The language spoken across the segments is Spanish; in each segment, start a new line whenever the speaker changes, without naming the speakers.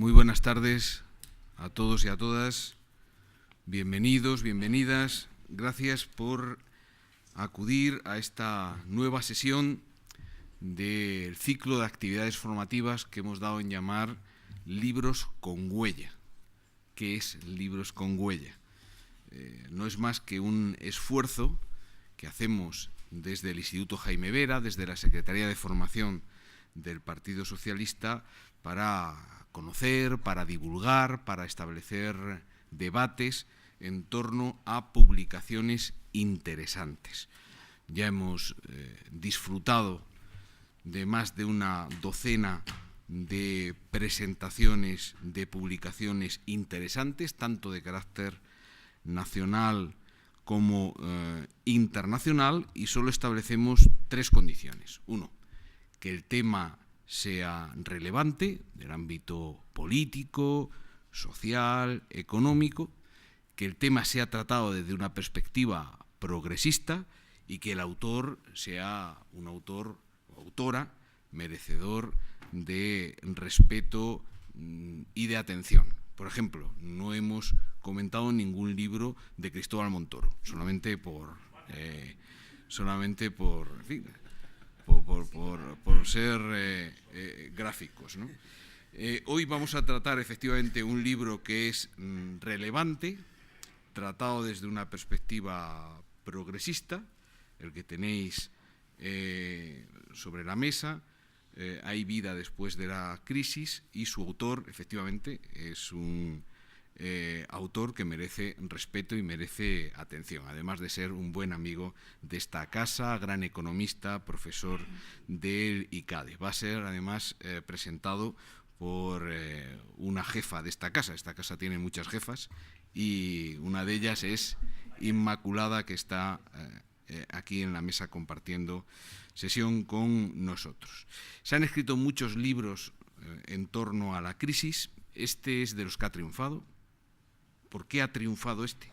Muy buenas tardes a todos y a todas. Bienvenidos, bienvenidas. Gracias por acudir a esta nueva sesión del ciclo de actividades formativas que hemos dado en llamar Libros con Huella. ¿Qué es Libros con Huella? No es más que un esfuerzo que hacemos desde el Instituto Jaime Vera, desde la Secretaría de Formación del Partido Socialista, para conocer, para divulgar, para establecer debates en torno a publicaciones interesantes. Ya hemos disfrutado de más de una docena de presentaciones de publicaciones interesantes, tanto de carácter nacional como internacional, y solo establecemos tres condiciones. Uno, que el tema sea relevante del ámbito político, social, económico, que el tema sea tratado desde una perspectiva progresista y que el autor sea un autor o autora merecedor de respeto y de atención. Por ejemplo, no hemos comentado ningún libro de Cristóbal Montoro, solamente por ser gráficos, ¿no? Hoy vamos a tratar efectivamente un libro que es relevante, tratado desde una perspectiva progresista, el que tenéis sobre la mesa. Hay vida después de la crisis, y su autor efectivamente es un autor que merece respeto y merece atención, además de ser un buen amigo de esta casa, gran economista, profesor del ICADE. Va a ser además presentado por una jefa de esta casa. Esta casa tiene muchas jefas y una de ellas es Inmaculada, que está aquí en la mesa compartiendo sesión con nosotros. Se han escrito muchos libros en torno a la crisis. Este es de los que ha triunfado. ¿Por qué ha triunfado este?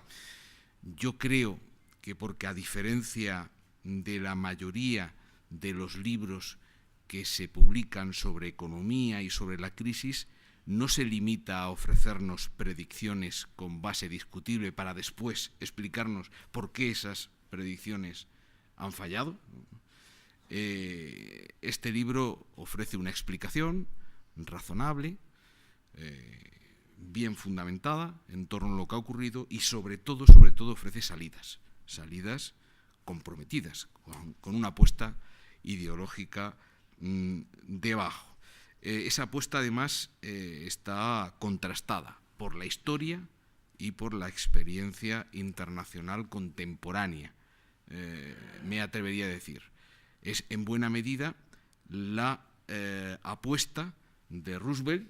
Yo creo que porque, a diferencia de la mayoría de los libros que se publican sobre economía y sobre la crisis, no se limita a ofrecernos predicciones con base discutible para después explicarnos por qué esas predicciones han fallado. Este libro ofrece una explicación razonable, bien fundamentada en torno a lo que ha ocurrido, y sobre todo ofrece salidas comprometidas, con una apuesta ideológica debajo. Esa apuesta además está contrastada por la historia y por la experiencia internacional contemporánea. Me atrevería a decir, es en buena medida la apuesta de Roosevelt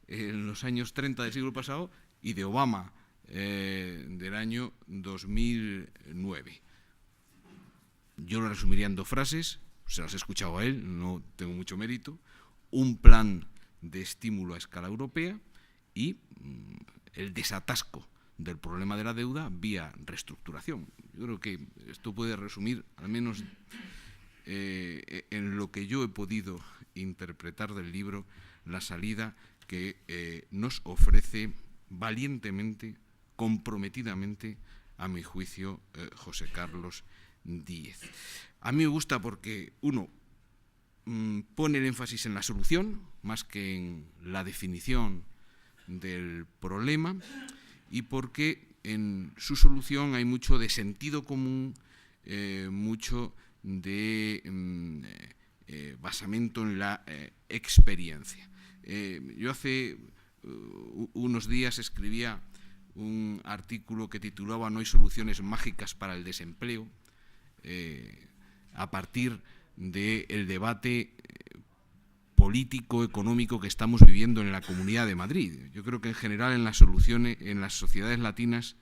en los años 30 del siglo pasado y de Obama del año 2009. Yo lo resumiría en dos frases, se las he escuchado a él, no tengo mucho mérito: un plan de estímulo a escala europea y el desatasco del problema de la deuda vía reestructuración. Yo creo que esto puede resumir, al menos en lo que yo he podido interpretar del libro, la salida que nos ofrece valientemente, comprometidamente, a mi juicio, José Carlos Díez. A mí me gusta porque, uno, pone el énfasis en la solución más que en la definición del problema, y porque en su solución hay mucho de sentido común, mucho de basamento en la experiencia. Yo hace unos días escribía un artículo que titulaba "No hay soluciones mágicas para el desempleo", a partir del debate político, económico que estamos viviendo en la Comunidad de Madrid. Yo creo que en general en las sociedades latinas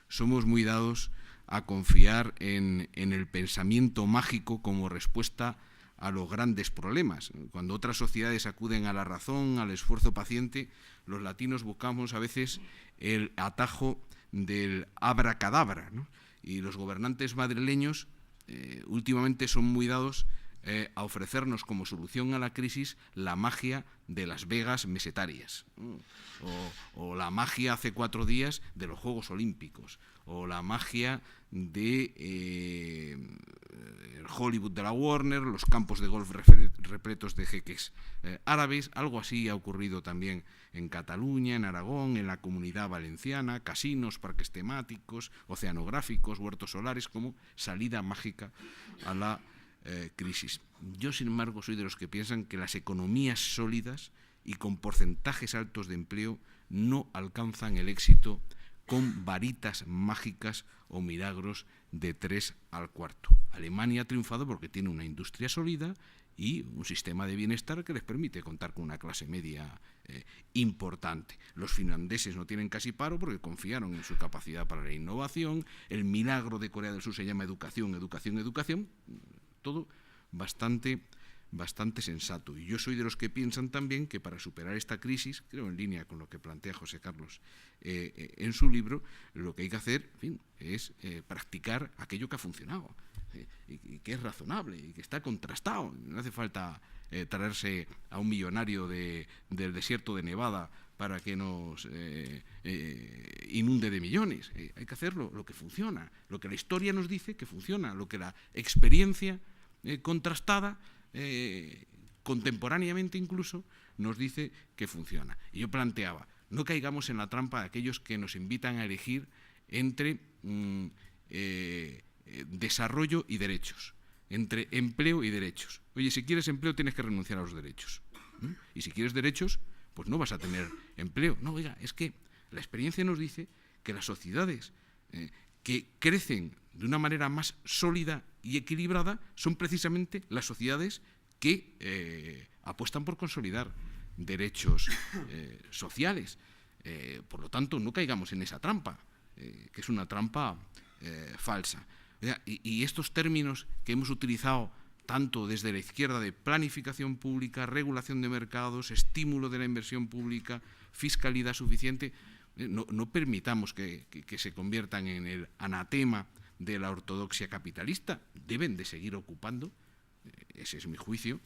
somos muy dados a confiar en el pensamiento mágico como respuesta a los grandes problemas. Cuando otras sociedades acuden a la razón, al esfuerzo paciente, los latinos buscamos a veces el atajo del abracadabra, ¿no? Y los gobernantes madrileños últimamente son muy dados a ofrecernos como solución a la crisis la magia de Las Vegas mesetarias, o la magia hace 4 días de los Juegos Olímpicos, o la magia de el Hollywood de la Warner, los campos de golf repletos de jeques árabes. Algo así ha ocurrido también en Cataluña, en Aragón, en la Comunidad Valenciana, casinos, parques temáticos, oceanográficos, huertos solares, como salida mágica a la crisis. Yo, sin embargo, soy de los que piensan que las economías sólidas y con porcentajes altos de empleo no alcanzan el éxito con varitas mágicas o milagros de 3 al cuarto. Alemania ha triunfado porque tiene una industria sólida y un sistema de bienestar que les permite contar con una clase media importante. Los finlandeses no tienen casi paro porque confiaron en su capacidad para la innovación. El milagro de Corea del Sur se llama educación, educación, educación. Todo bastante sensato. Y yo soy de los que piensan también que para superar esta crisis, creo en línea con lo que plantea José Carlos en su libro, lo que hay que hacer, en fin, es practicar aquello que ha funcionado y que es razonable y que está contrastado. No hace falta traerse a un millonario del desierto de Nevada para que nos inunde de millones. Hay que hacerlo lo que funciona, lo que la historia nos dice que funciona, lo que la experiencia contrastada, contemporáneamente incluso, nos dice que funciona. Y yo planteaba, no caigamos en la trampa de aquellos que nos invitan a elegir entre desarrollo y derechos, entre empleo y derechos. Oye, si quieres empleo tienes que renunciar a los derechos. Y si quieres derechos, pues no vas a tener empleo. No, oiga, es que la experiencia nos dice que las sociedades que crecen de una manera más sólida y equilibrada son precisamente las sociedades que apuestan por consolidar derechos sociales. Por lo tanto, no caigamos en esa trampa, que es una trampa falsa. Y estos términos que hemos utilizado tanto desde la izquierda de planificación pública, regulación de mercados, estímulo de la inversión pública, fiscalidad suficiente, no permitamos que se conviertan en el anatema de la ortodoxia capitalista. Deben de seguir ocupando, ese es mi juicio,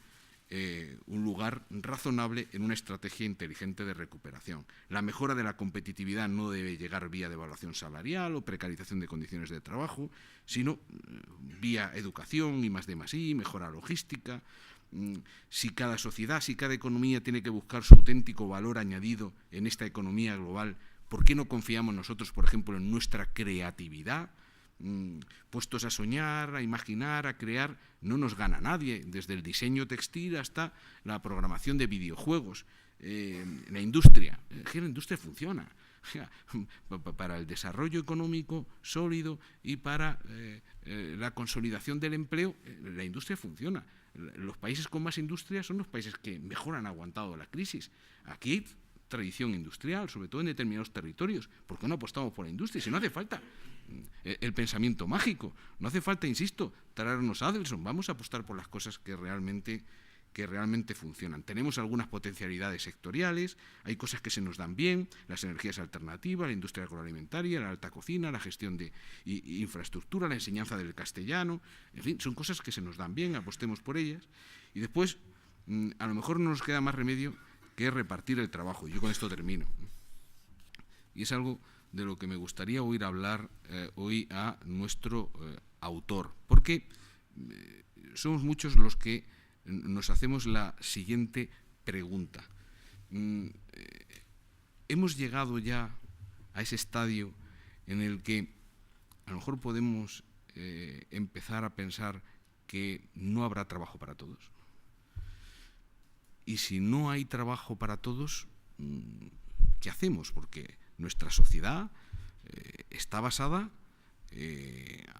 un lugar razonable en una estrategia inteligente de recuperación. La mejora de la competitividad no debe llegar vía devaluación salarial o precarización de condiciones de trabajo, sino vía educación, I+D+I, mejora logística. Si cada sociedad, si cada economía tiene que buscar su auténtico valor añadido en esta economía global, ¿por qué no confiamos nosotros, por ejemplo, en nuestra creatividad? Puestos a soñar, a imaginar, a crear, no nos gana nadie, desde el diseño textil hasta la programación de videojuegos. La industria funciona. Para el desarrollo económico sólido y para la consolidación del empleo, la industria funciona. Los países con más industria son los países que mejor han aguantado la crisis. Aquí hay tradición industrial, sobre todo en determinados territorios. ¿Por qué no apostamos por la industria? Si no hace falta el pensamiento mágico, no hace falta, insisto, traernos a Adelson, vamos a apostar por las cosas que realmente funcionan. Tenemos algunas potencialidades sectoriales, hay cosas que se nos dan bien, las energías alternativas, la industria agroalimentaria, la alta cocina, la gestión de infraestructura, la enseñanza del castellano, en fin, son cosas que se nos dan bien, apostemos por ellas. Y después, a lo mejor no nos queda más remedio que repartir el trabajo. Yo con esto termino. Y es algo de lo que me gustaría oír hablar hoy a nuestro autor, porque somos muchos los que nos hacemos la siguiente pregunta. ¿Hemos llegado ya a ese estadio en el que a lo mejor podemos empezar a pensar que no habrá trabajo para todos? Y si no hay trabajo para todos, ¿qué hacemos? Porque nuestra sociedad está basada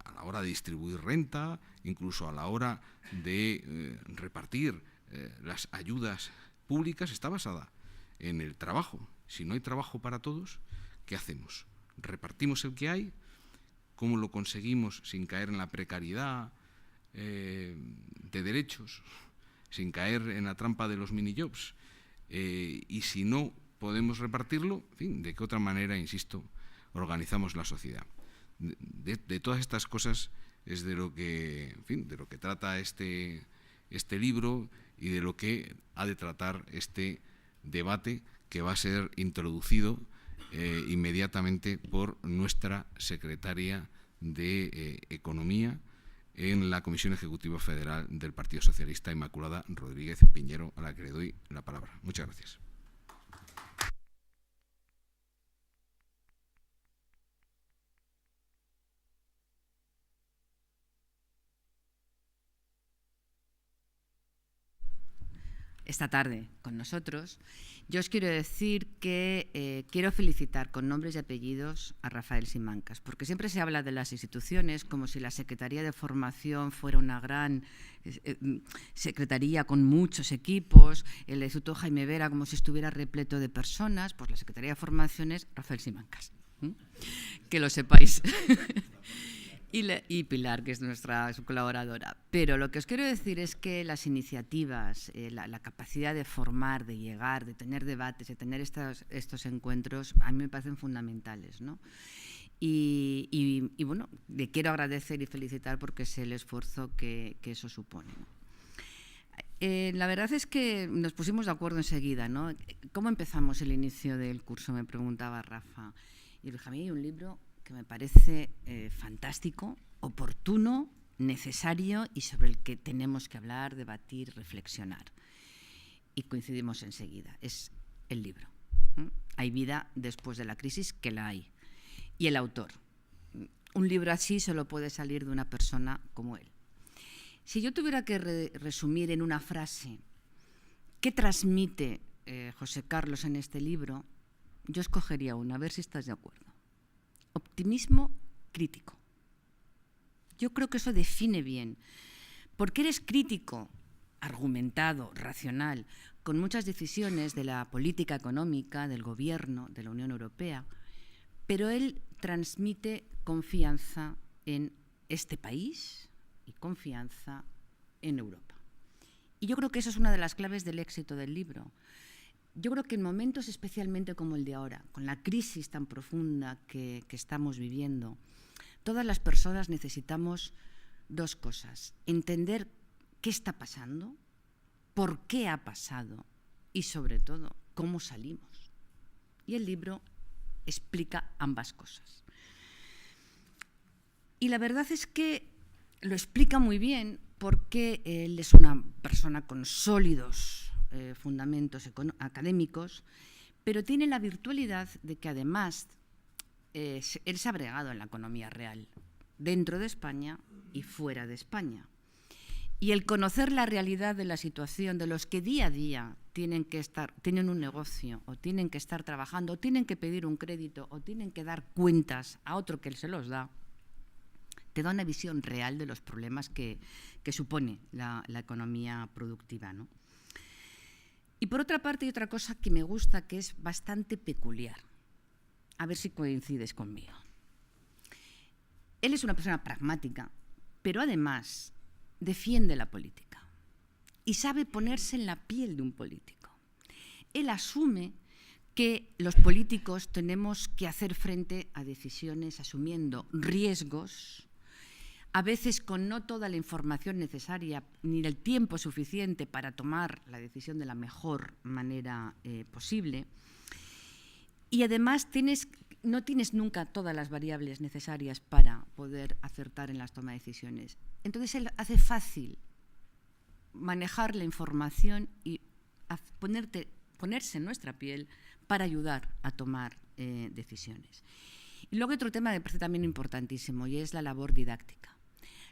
a la hora de distribuir renta, incluso a la hora de repartir las ayudas públicas, está basada en el trabajo. Si no hay trabajo para todos, ¿qué hacemos? ¿Repartimos el que hay? ¿Cómo lo conseguimos sin caer en la precariedad de derechos, sin caer en la trampa de los mini-jobs? Y si no podemos repartirlo, en fin, ¿de qué otra manera, insisto, organizamos la sociedad? De todas estas cosas es de lo que, en fin, de lo que trata este este libro y de lo que ha de tratar este debate, que va a ser introducido inmediatamente por nuestra secretaria de Economía en la Comisión Ejecutiva Federal del Partido Socialista, Inmaculada Rodríguez Piñero, a la que le doy la palabra. Muchas gracias.
Esta tarde con nosotros, yo os quiero decir que quiero felicitar con nombres y apellidos a Rafael Simancas, porque siempre se habla de las instituciones como si la Secretaría de Formación fuera una gran secretaría con muchos equipos, el Instituto Jaime Vera como si estuviera repleto de personas. Pues la Secretaría de Formación es Rafael Simancas, que lo sepáis. Y Pilar, que es nuestra colaboradora. Pero lo que os quiero decir es que las iniciativas, la capacidad de formar, de llegar, de tener debates, de tener estos encuentros, a mí me parecen fundamentales, ¿no? Y bueno, le quiero agradecer y felicitar porque sé el esfuerzo que eso supone, ¿no? La verdad es que nos pusimos de acuerdo enseguida, ¿no? ¿Cómo empezamos el inicio del curso?, me preguntaba Rafa. Y dije, a mí hay un libro que me parece fantástico, oportuno, necesario y sobre el que tenemos que hablar, debatir, reflexionar. Y coincidimos enseguida. Es el libro. Hay vida después de la crisis, que la hay. Y el autor. Un libro así solo puede salir de una persona como él. Si yo tuviera que resumir en una frase qué transmite José Carlos en este libro, yo escogería una, a ver si estás de acuerdo. Optimismo crítico. Yo creo que eso define bien, porque eres crítico, argumentado, racional, con muchas decisiones de la política económica, del gobierno, de la Unión Europea, pero él transmite confianza en este país y confianza en Europa. Y yo creo que eso es una de las claves del éxito del libro. Yo creo que en momentos especialmente como el de ahora, con la crisis tan profunda que estamos viviendo, todas las personas necesitamos dos cosas: entender qué está pasando, por qué ha pasado y, sobre todo, cómo salimos. Y el libro explica ambas cosas. Y la verdad es que lo explica muy bien porque él es una persona con sólidos fundamentos académicos, pero tiene la virtualidad de que además él se ha bregado en la economía real, dentro de España y fuera de España. Y el conocer la realidad de la situación de los que día a día tienen un negocio, o tienen que estar trabajando, o tienen que pedir un crédito, o tienen que dar cuentas a otro que se los da, te da una visión real de los problemas que supone la economía productiva, ¿no? Y por otra parte hay otra cosa que me gusta, que es bastante peculiar. A ver si coincides conmigo. Él es una persona pragmática, pero además defiende la política y sabe ponerse en la piel de un político. Él asume que los políticos tenemos que hacer frente a decisiones asumiendo riesgos, a veces con no toda la información necesaria ni el tiempo suficiente para tomar la decisión de la mejor manera posible. Y además no tienes nunca todas las variables necesarias para poder acertar en las tomas de decisiones. Entonces él hace fácil manejar la información y ponerse en nuestra piel para ayudar a tomar decisiones. Y luego hay otro tema que me parece también importantísimo, y es la labor didáctica.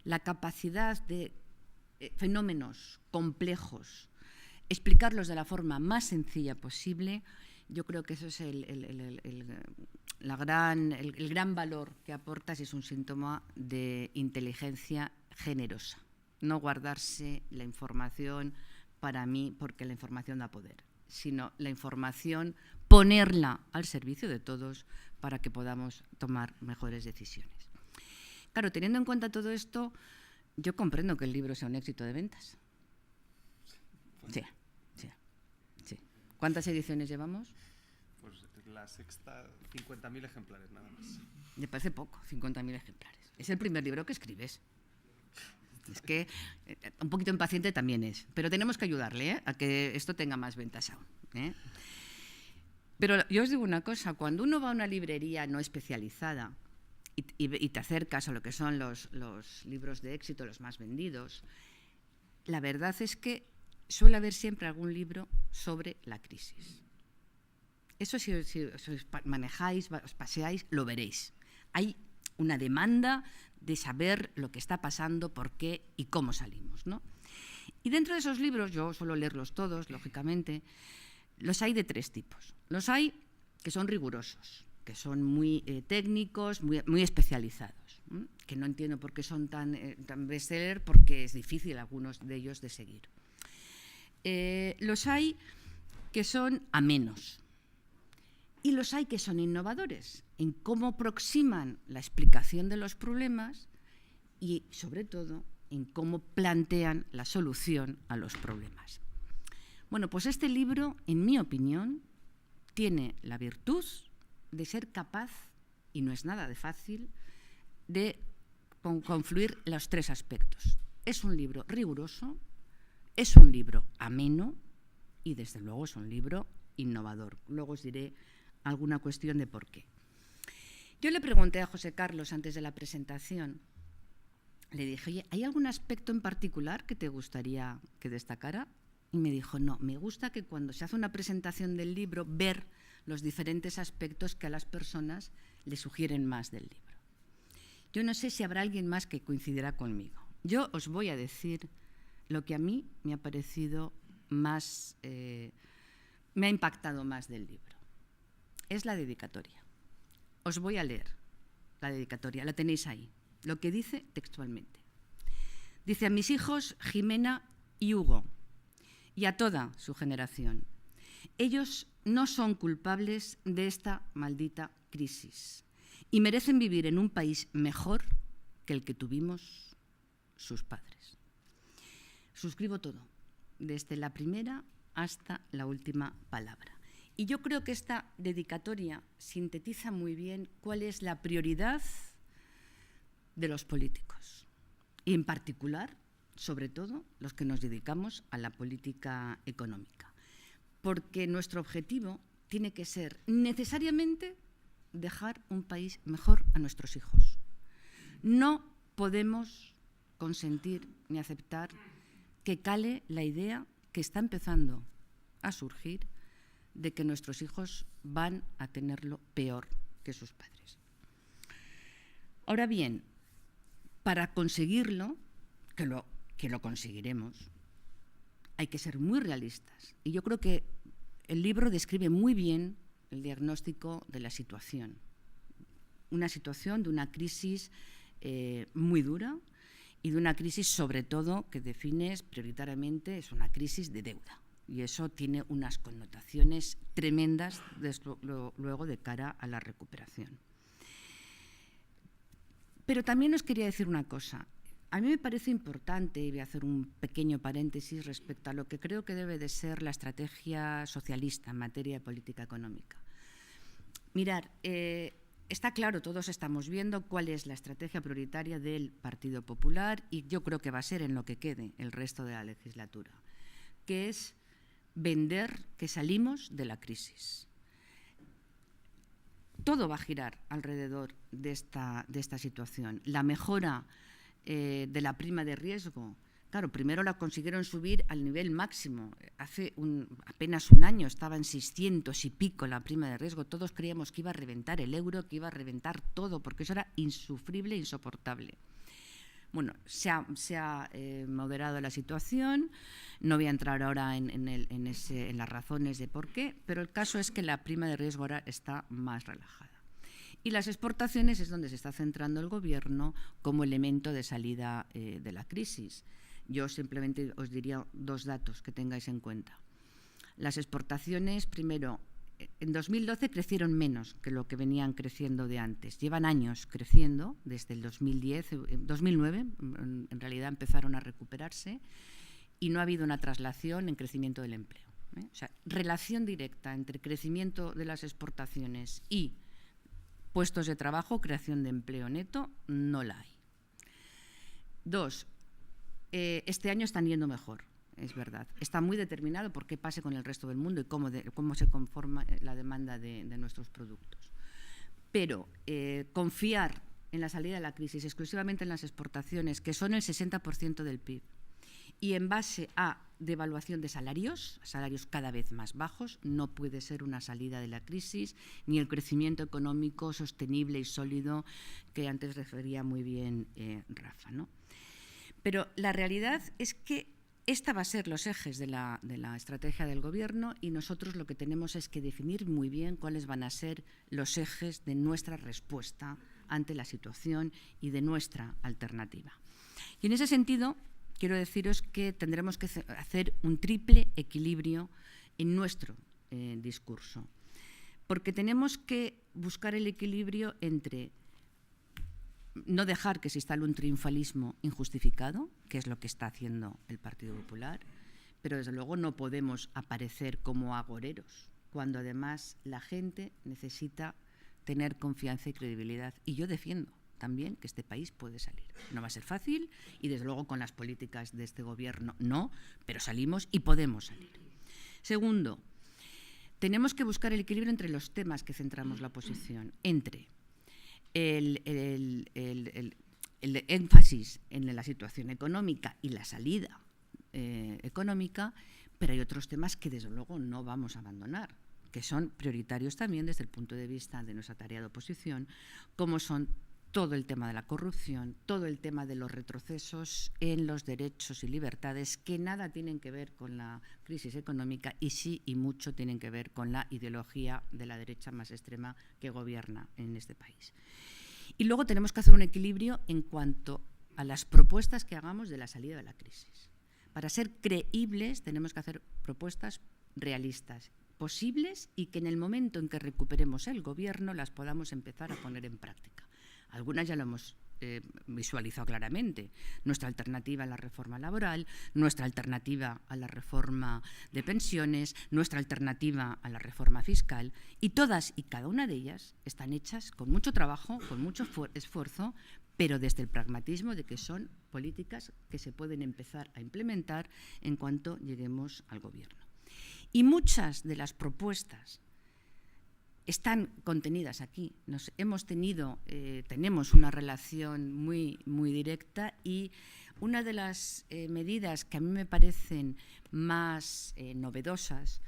La capacidad de fenómenos complejos, explicarlos de la forma más sencilla posible. Yo creo que eso es el gran valor que aportas, y es un síntoma de inteligencia generosa. No guardarse la información para mí porque la información da poder, sino la información ponerla al servicio de todos para que podamos tomar mejores decisiones. Claro, teniendo en cuenta todo esto, yo comprendo que el libro sea un éxito de ventas. Sí. ¿Cuántas ediciones llevamos?
Pues la sexta, 50.000 ejemplares nada más.
Me parece poco, 50.000 ejemplares. Es el primer libro que escribes. Es que un poquito impaciente también es, pero tenemos que ayudarle a que esto tenga más ventas aún. Pero yo os digo una cosa, cuando uno va a una librería no especializada y te acercas a lo que son los libros de éxito, los más vendidos, la verdad es que suele haber siempre algún libro sobre la crisis. Eso si os manejáis, os paseáis, lo veréis. Hay una demanda de saber lo que está pasando, por qué y cómo salimos, ¿no? Y dentro de esos libros, yo suelo leerlos todos, lógicamente, los hay de tres tipos. Los hay que son rigurosos, que son muy técnicos, muy especializados, que no entiendo por qué son tan bestseller, porque es difícil algunos de ellos de seguir. Los hay que son amenos y los hay que son innovadores en cómo aproximan la explicación de los problemas y, sobre todo, en cómo plantean la solución a los problemas. Bueno, pues este libro, en mi opinión, tiene la virtud de ser capaz, y no es nada de fácil, de confluir los tres aspectos. Es un libro riguroso, es un libro ameno y, desde luego, es un libro innovador. Luego os diré alguna cuestión de por qué. Yo le pregunté a José Carlos antes de la presentación, le dije, oye, ¿hay algún aspecto en particular que te gustaría que destacara? Y me dijo, no, me gusta que cuando se hace una presentación del libro, ver los diferentes aspectos que a las personas les sugieren más del libro. Yo no sé si habrá alguien más que coincidirá conmigo. Yo os voy a decir lo que a mí me ha parecido más, me ha impactado más del libro. Es la dedicatoria. Os voy a leer la dedicatoria, la tenéis ahí, lo que dice textualmente. Dice: a mis hijos Jimena y Hugo, y a toda su generación. Ellos no son culpables de esta maldita crisis y merecen vivir en un país mejor que el que tuvimos sus padres. Suscribo todo, desde la primera hasta la última palabra. Y yo creo que esta dedicatoria sintetiza muy bien cuál es la prioridad de los políticos, y en particular, sobre todo, los que nos dedicamos a la política económica. Porque nuestro objetivo tiene que ser necesariamente dejar un país mejor a nuestros hijos. No podemos consentir ni aceptar que cale la idea que está empezando a surgir de que nuestros hijos van a tenerlo peor que sus padres. Ahora bien, para conseguirlo, que lo conseguiremos, hay que ser muy realistas. Y yo creo que el libro describe muy bien el diagnóstico de la situación. Una situación de una crisis muy dura y de una crisis, sobre todo, que defines prioritariamente, es una crisis de deuda. Y eso tiene unas connotaciones tremendas luego de cara a la recuperación. Pero también os quería decir una cosa. A mí me parece importante, y voy a hacer un pequeño paréntesis respecto a lo que creo que debe de ser la estrategia socialista en materia de política económica. Mirad, está claro, todos estamos viendo cuál es la estrategia prioritaria del Partido Popular y yo creo que va a ser en lo que quede el resto de la legislatura, que es vender que salimos de la crisis. Todo va a girar alrededor de esta situación. La mejora de la prima de riesgo, claro, primero la consiguieron subir al nivel máximo. Hace apenas un año estaba en 600 y pico la prima de riesgo. Todos creíamos que iba a reventar el euro, que iba a reventar todo, porque eso era insufrible, insoportable. Bueno, se ha moderado la situación. No voy a entrar ahora en las razones de por qué, pero el caso es que la prima de riesgo ahora está más relajada. Y las exportaciones es donde se está centrando el Gobierno como elemento de salida de la crisis. Yo simplemente os diría dos datos que tengáis en cuenta. Las exportaciones, primero, en 2012 crecieron menos que lo que venían creciendo de antes. Llevan años creciendo, desde el 2009, en realidad empezaron a recuperarse y no ha habido una traslación en crecimiento del empleo. O sea, relación directa entre crecimiento de las exportaciones y puestos de trabajo, creación de empleo neto, no la hay. Dos, este año están yendo mejor, es verdad. Está muy determinado por qué pase con el resto del mundo y cómo se conforma la demanda de nuestros productos. Pero confiar en la salida de la crisis exclusivamente en las exportaciones, que son el 60% del PIB, y en base a devaluación de salarios cada vez más bajos, no puede ser una salida de la crisis ni el crecimiento económico sostenible y sólido que antes refería muy bien Rafa, ¿no? Pero la realidad es que esta va a ser los ejes de la estrategia del Gobierno y nosotros lo que tenemos es que definir muy bien cuáles van a ser los ejes de nuestra respuesta ante la situación y de nuestra alternativa. Y en ese sentido, quiero deciros que tendremos que hacer un triple equilibrio en nuestro discurso, porque tenemos que buscar el equilibrio entre no dejar que se instale un triunfalismo injustificado, que es lo que está haciendo el Partido Popular, pero desde luego no podemos aparecer como agoreros, cuando además la gente necesita tener confianza y credibilidad. Y yo defiendo también que este país puede salir. No va a ser fácil y desde luego con las políticas de este Gobierno no, pero salimos y podemos salir. Segundo, tenemos que buscar el equilibrio entre los temas que centramos la oposición, entre el énfasis en la situación económica y la salida económica, pero hay otros temas que desde luego no vamos a abandonar, que son prioritarios también desde el punto de vista de nuestra tarea de oposición, como son todo el tema de la corrupción, todo el tema de los retrocesos en los derechos y libertades que nada tienen que ver con la crisis económica y sí y mucho tienen que ver con la ideología de la derecha más extrema que gobierna en este país. Y luego tenemos que hacer un equilibrio en cuanto a las propuestas que hagamos de la salida de la crisis. Para ser creíbles tenemos que hacer propuestas realistas, posibles y que en el momento en que recuperemos el Gobierno las podamos empezar a poner en práctica. Algunas ya lo hemos visualizado claramente. Nuestra alternativa a la reforma laboral, nuestra alternativa a la reforma de pensiones, nuestra alternativa a la reforma fiscal, y todas y cada una de ellas están hechas con mucho trabajo, con mucho esfuerzo, pero desde el pragmatismo de que son políticas que se pueden empezar a implementar en cuanto lleguemos al Gobierno. Y muchas de las propuestas están contenidas aquí. Tenemos una relación muy, muy directa y una de las medidas que a mí me parecen más novedosas,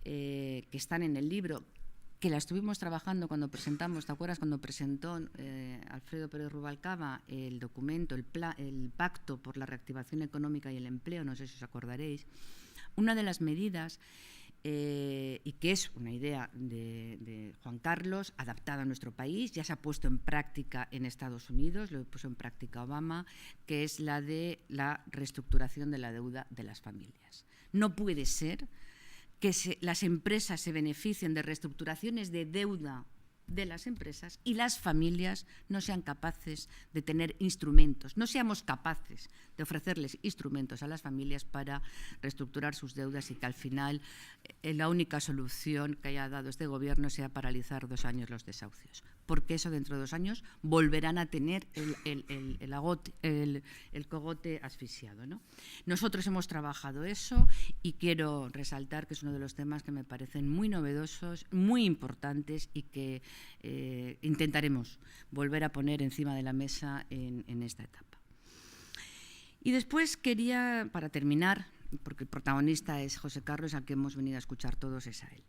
que están en el libro, que la estuvimos trabajando cuando presentamos, ¿te acuerdas? Cuando presentó Alfredo Pérez Rubalcaba el documento, el Pacto por la Reactivación Económica y el Empleo, no sé si os acordaréis. Una de las medidas, y que es una idea de Juan Carlos, adaptada a nuestro país, ya se ha puesto en práctica en Estados Unidos, lo puso en práctica Obama, que es la de la reestructuración de la deuda de las familias. No puede ser que las empresas se beneficien de reestructuraciones de deuda de las empresas y las familias no sean capaces de tener instrumentos, no seamos capaces de ofrecerles instrumentos a las familias para reestructurar sus deudas y que al final la única solución que haya dado este Gobierno sea paralizar 2 años los desahucios, porque eso dentro de 2 años volverán a tener el cogote asfixiado, ¿no? Nosotros hemos trabajado eso y quiero resaltar que es uno de los temas que me parecen muy novedosos, muy importantes y que intentaremos volver a poner encima de la mesa en esta etapa. Y después quería, para terminar, porque el protagonista es José Carlos, al que hemos venido a escuchar todos, es a él.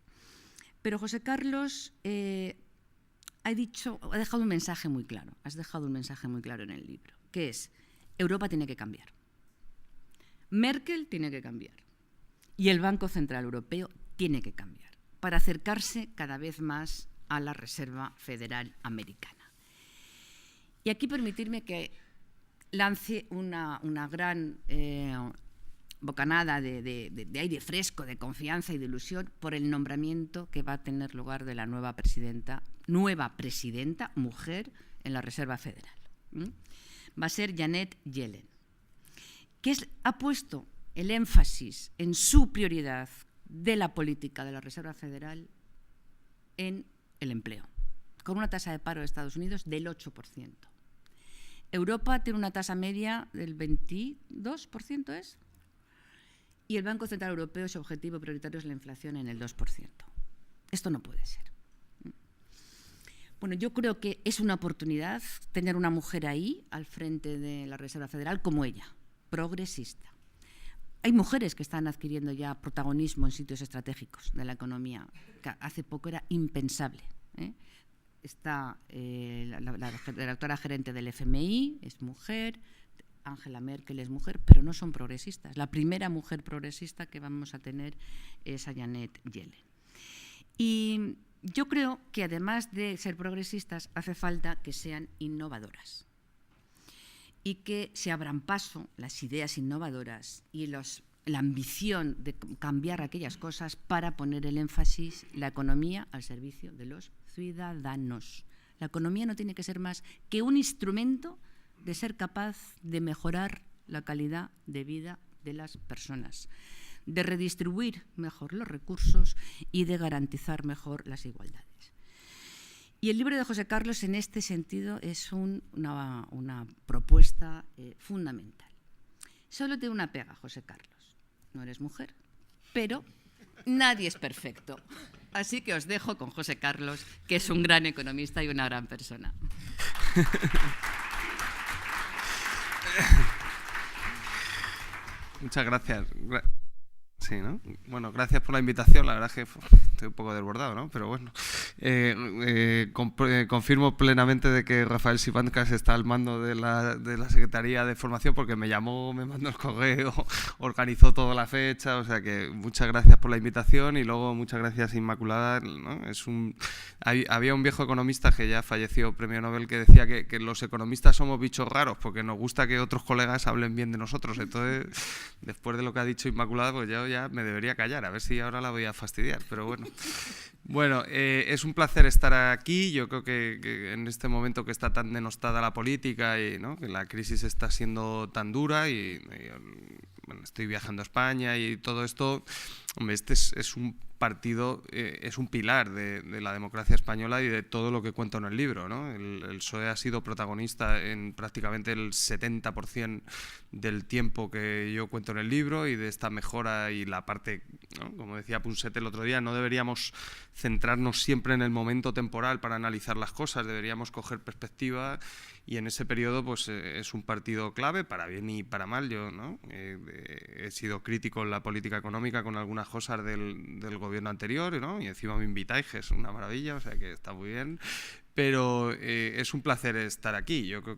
Pero José Carlos ha dejado un mensaje muy claro, has dejado un mensaje muy claro en el libro, que es: Europa tiene que cambiar, Merkel tiene que cambiar y el Banco Central Europeo tiene que cambiar para acercarse cada vez más a la Reserva Federal Americana. Y aquí permitirme que lance una gran bocanada de aire fresco, de confianza y de ilusión por el nombramiento que va a tener lugar de la nueva presidenta, mujer en la Reserva Federal. Va a ser Janet Yellen, que ha puesto el énfasis en su prioridad de la política de la Reserva Federal en el empleo, con una tasa de paro de Estados Unidos del 8%. Europa tiene una tasa media del 22%, ¿es? Y el Banco Central Europeo, su objetivo prioritario es la inflación en el 2%. Esto no puede ser. Bueno, yo creo que es una oportunidad tener una mujer ahí, al frente de la Reserva Federal, como ella, progresista. Hay mujeres que están adquiriendo ya protagonismo en sitios estratégicos de la economía, que hace poco era impensable. Está la directora gerente del FMI, es mujer, Angela Merkel es mujer, pero no son progresistas. La primera mujer progresista que vamos a tener es a Janet Yellen. Y yo creo que además de ser progresistas, hace falta que sean innovadoras y que se abran paso las ideas innovadoras y la ambición de cambiar aquellas cosas para poner el énfasis, la economía al servicio de los ciudadanos. La economía no tiene que ser más que un instrumento de ser capaz de mejorar la calidad de vida de las personas, de redistribuir mejor los recursos y de garantizar mejor las igualdades. Y el libro de José Carlos, en este sentido, es una propuesta fundamental. Solo tiene una pega, José Carlos. No eres mujer, pero nadie es perfecto. Así que os dejo con José Carlos, que es un gran economista y una gran persona.
Muchas gracias. Sí, ¿no? Bueno, gracias por la invitación. La verdad es que estoy un poco desbordado, ¿no? Pero bueno, confirmo plenamente de que Rafael Simancas está al mando de la Secretaría de Formación, porque me llamó, me mandó el correo, organizó toda la fecha, o sea que muchas gracias por la invitación y luego muchas gracias Inmaculada, ¿no? Había un viejo economista que ya falleció, premio Nobel, que decía que los economistas somos bichos raros porque nos gusta que otros colegas hablen bien de nosotros. Entonces, después de lo que ha dicho Inmaculada, pues yo ya me debería callar, a ver si ahora la voy a fastidiar, pero bueno. Bueno, es un placer estar aquí. Yo creo que en este momento que está tan denostada la política y, ¿no?, que la crisis está siendo tan dura y bueno, estoy viajando a España y todo esto, hombre, este es un partido, es un pilar de la democracia española y de todo lo que cuento en el libro, ¿no? El PSOE ha sido protagonista en prácticamente el 70% del tiempo que yo cuento en el libro y de esta mejora y la parte, ¿no?, como decía Punset el otro día, no deberíamos centrarnos siempre en el momento temporal para analizar las cosas, deberíamos coger perspectiva y en ese periodo pues es un partido clave, para bien y para mal. Yo, ¿no?, he sido crítico en la política económica con algunas cosas del gobierno anterior, ¿no?, y encima me invitáis, que es una maravilla, o sea que está muy bien. Pero es un placer estar aquí. Yo creo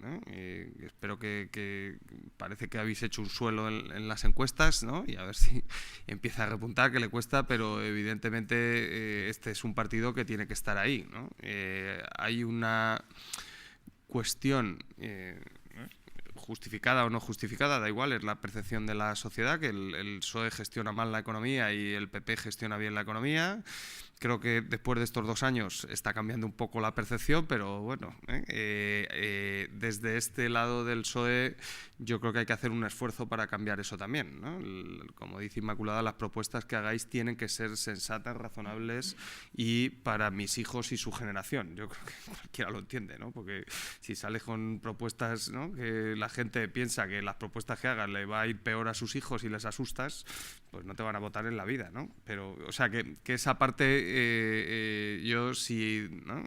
¿no?, espero que parece que habéis hecho un suelo en las encuestas, ¿no?, y a ver si empieza a repuntar, que le cuesta, pero evidentemente este es un partido que tiene que estar ahí, ¿no? Hay una cuestión justificada o no justificada, da igual, es la percepción de la sociedad, que el PSOE gestiona mal la economía y el PP gestiona bien la economía. Creo que después de estos 2 años está cambiando un poco la percepción, pero bueno, desde este lado del PSOE yo creo que hay que hacer un esfuerzo para cambiar eso también, ¿no? Como dice Inmaculada, las propuestas que hagáis tienen que ser sensatas, razonables y para mis hijos y su generación. Yo creo que cualquiera lo entiende, ¿no? Porque si sales con propuestas, ¿no?, que la gente piensa que las propuestas que hagas le va a ir peor a sus hijos y les asustas, pues no te van a votar en la vida, ¿no? Pero, o sea, que esa parte, yo sí, ¿no?,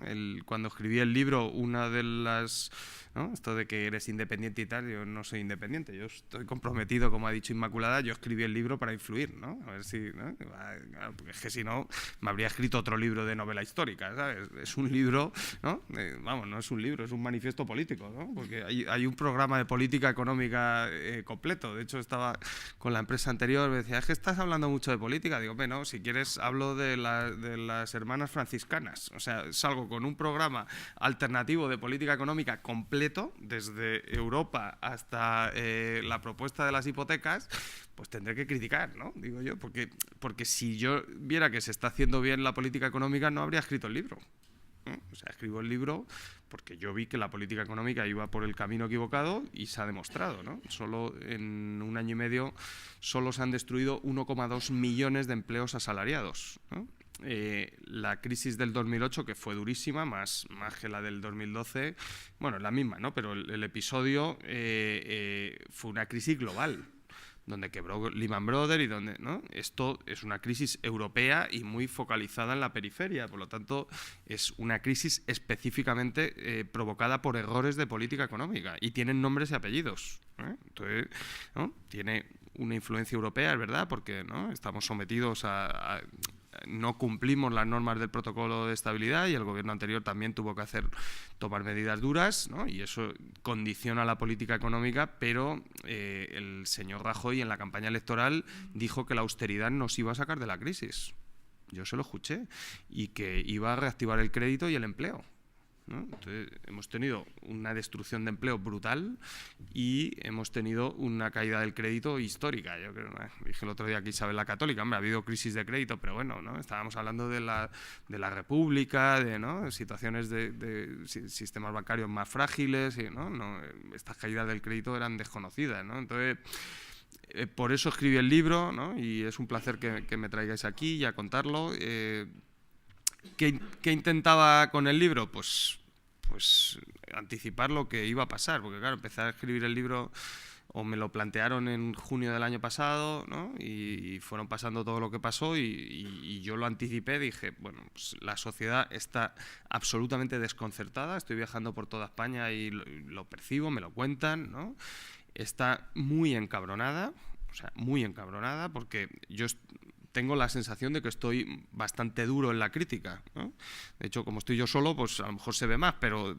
cuando escribí el libro, una de las, ¿no?, esto de que eres independiente y tal, yo no soy independiente, yo estoy comprometido, como ha dicho Inmaculada, yo escribí el libro para influir, ¿no? A ver si, ¿no?, claro, porque es que si no, me habría escrito otro libro de novela histórica, ¿sabes? Es un libro, ¿no? Vamos, no es un libro, es un manifiesto político, ¿no? Porque hay un programa de política económica completo. De hecho, estaba con la empresa anterior, me decía, es que estás hablando mucho de política. Digo, bueno, si quieres hablo de las hermanas franciscanas. O sea, salgo con un programa alternativo de política económica completo, desde Europa hasta la propuesta de las hipotecas, pues tendré que criticar, ¿no? Digo yo, porque si yo viera que se está haciendo bien la política económica, no habría escrito el libro, ¿no? O sea, escribo el libro porque yo vi que la política económica iba por el camino equivocado y se ha demostrado, ¿no? Solo en 1 año y medio solo se han destruido 1,2 millones de empleos asalariados, ¿no? la crisis del 2008, que fue durísima, más que la del 2012, bueno, es la misma, ¿no? Pero el episodio fue una crisis global, donde quebró Lehman Brothers y donde, ¿no? Esto es una crisis europea y muy focalizada en la periferia, por lo tanto es una crisis específicamente provocada por errores de política económica y tienen nombres y apellidos, Entonces, ¿no? Tiene una influencia europea, es verdad, porque, ¿no? Estamos sometidos no cumplimos las normas del protocolo de estabilidad y el gobierno anterior también tuvo que tomar medidas duras, ¿no? Y eso condiciona la política económica, pero el señor Rajoy en la campaña electoral dijo que la austeridad nos iba a sacar de la crisis. Yo se lo escuché, y que iba a reactivar el crédito y el empleo, ¿no? Entonces, hemos tenido una destrucción de empleo brutal y hemos tenido una caída del crédito histórica. Yo creo, dije el otro día que Isabel la Católica, hombre, ha habido crisis de crédito, pero bueno, ¿no? Estábamos hablando de la República, de, ¿no? Situaciones de sistemas bancarios más frágiles, ¿no? Estas caídas del crédito eran desconocidas, ¿no? Entonces, por eso escribí el libro, ¿no? Y es un placer que me traigáis aquí y a contarlo. ¿Qué intentaba con el libro? Pues anticipar lo que iba a pasar, porque claro, empecé a escribir el libro, o me lo plantearon en junio del año pasado, ¿no? Y fueron pasando todo lo que pasó y yo lo anticipé, dije, bueno, pues la sociedad está absolutamente desconcertada, estoy viajando por toda España y lo percibo, me lo cuentan, ¿no? Está muy encabronada, o sea, muy encabronada, porque yo tengo la sensación de que estoy bastante duro en la crítica, ¿no? De hecho, como estoy yo solo, pues a lo mejor se ve más, pero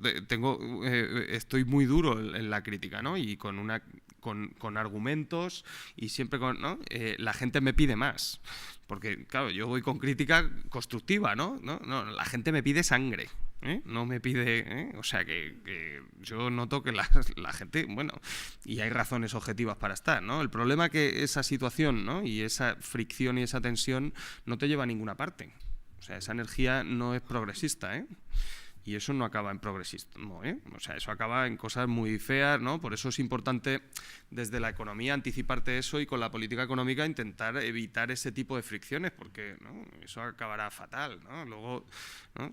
estoy muy duro en la crítica, ¿no? Y con argumentos y siempre con, ¿no? La gente me pide más, porque claro, yo voy con crítica constructiva, ¿no? No, la gente me pide sangre. No me pide, o sea que yo noto que la gente, bueno, y hay razones objetivas para estar, ¿no? El problema es que esa situación, ¿no? Y esa fricción y esa tensión no te lleva a ninguna parte. O sea, esa energía no es progresista, Y eso no acaba en progresismo, O sea, eso acaba en cosas muy feas, ¿no? Por eso es importante desde la economía anticiparte eso y con la política económica intentar evitar ese tipo de fricciones, porque, ¿no? Eso acabará fatal, ¿no? Luego, ¿no?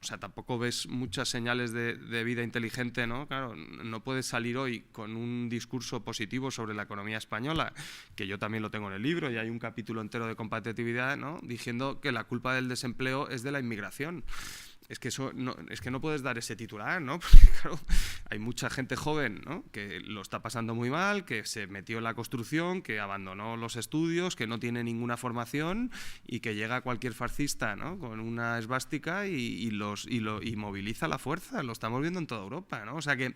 O sea, tampoco ves muchas señales de vida inteligente, ¿no? Claro, no puedes salir hoy con un discurso positivo sobre la economía española, que yo también lo tengo en el libro y hay un capítulo entero de competitividad, ¿no? Diciendo que la culpa del desempleo es de la inmigración. Es que no puedes dar ese titular, ¿no? Porque claro, hay mucha gente joven, ¿no? Que lo está pasando muy mal, que se metió en la construcción, que abandonó los estudios, que no tiene ninguna formación y que llega cualquier fascista, ¿no? Con una esvástica y moviliza la fuerza. Lo estamos viendo en toda Europa, ¿no? O sea que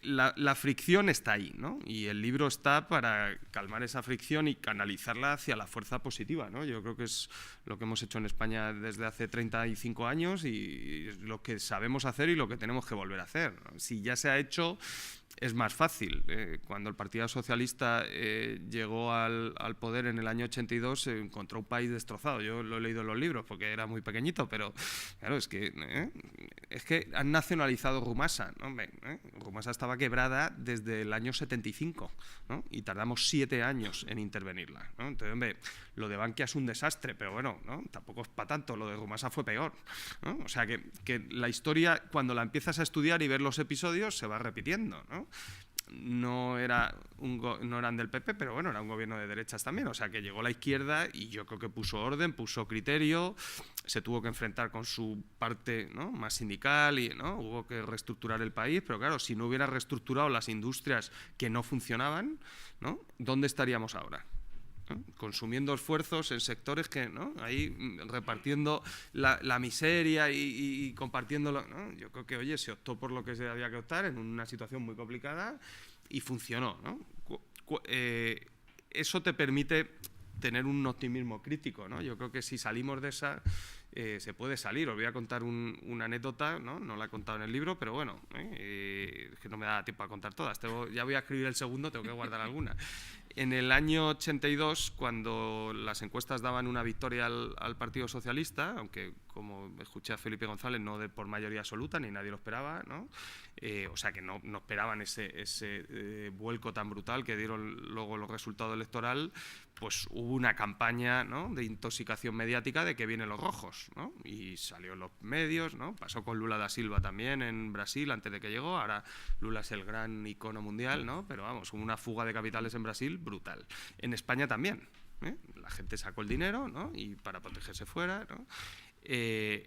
la fricción está ahí, ¿no? Y el libro está para calmar esa fricción y canalizarla hacia la fuerza positiva, ¿no? Yo creo que es lo que hemos hecho en España desde hace 35 años y es lo que sabemos hacer y lo que tenemos que volver a hacer, ¿no? Si ya se ha hecho, es más fácil. Cuando el Partido Socialista llegó al poder en el año 82, se encontró un país destrozado. Yo lo he leído en los libros porque era muy pequeñito, pero claro, es que han nacionalizado Rumasa, ¿no? Rumasa estaba quebrada desde el año 75, ¿no? Y tardamos 7 años en intervenirla, ¿no? Entonces, hombre, lo de Bankia es un desastre, pero bueno, ¿no? Tampoco es para tanto, lo de Rumasa fue peor, ¿no? O sea que la historia, cuando la empiezas a estudiar y ver los episodios, se va repitiendo, ¿no? No eran del PP, pero bueno, era un gobierno de derechas también, o sea que llegó la izquierda y yo creo que puso orden, puso criterio, se tuvo que enfrentar con su parte, ¿no? Más sindical y, ¿no? Hubo que reestructurar el país, pero claro, si no hubiera reestructurado las industrias que no funcionaban, ¿no? ¿Dónde estaríamos ahora? ¿no? Consumiendo esfuerzos en sectores que, ¿no? Ahí repartiendo la miseria y compartiéndolo, ¿no? Yo creo que, oye, se optó por lo que se había que optar en una situación muy complicada y funcionó, ¿no? Eso te permite tener un optimismo crítico, ¿no? Yo creo que si salimos de esa, se puede salir. Os voy a contar una anécdota, ¿no? No la he contado en el libro, pero bueno, es que no me da tiempo a contar todas. Ya voy a escribir el segundo, tengo que guardar alguna. En el año 82, cuando las encuestas daban una victoria al Partido Socialista, aunque como escuché a Felipe González, no por mayoría absoluta, ni nadie lo esperaba, ¿no? O sea que no esperaban ese vuelco tan brutal que dieron luego los resultados electorales. Pues hubo una campaña, ¿no?, de intoxicación mediática de que vienen los rojos, ¿no? Y salió en los medios, ¿no? Pasó con Lula da Silva también en Brasil antes de que llegó. Ahora Lula es el gran icono mundial, ¿no? Pero vamos, hubo una fuga de capitales en Brasil brutal. En España también, ¿eh? La gente sacó el dinero, ¿no?, y para protegerse fuera, ¿no?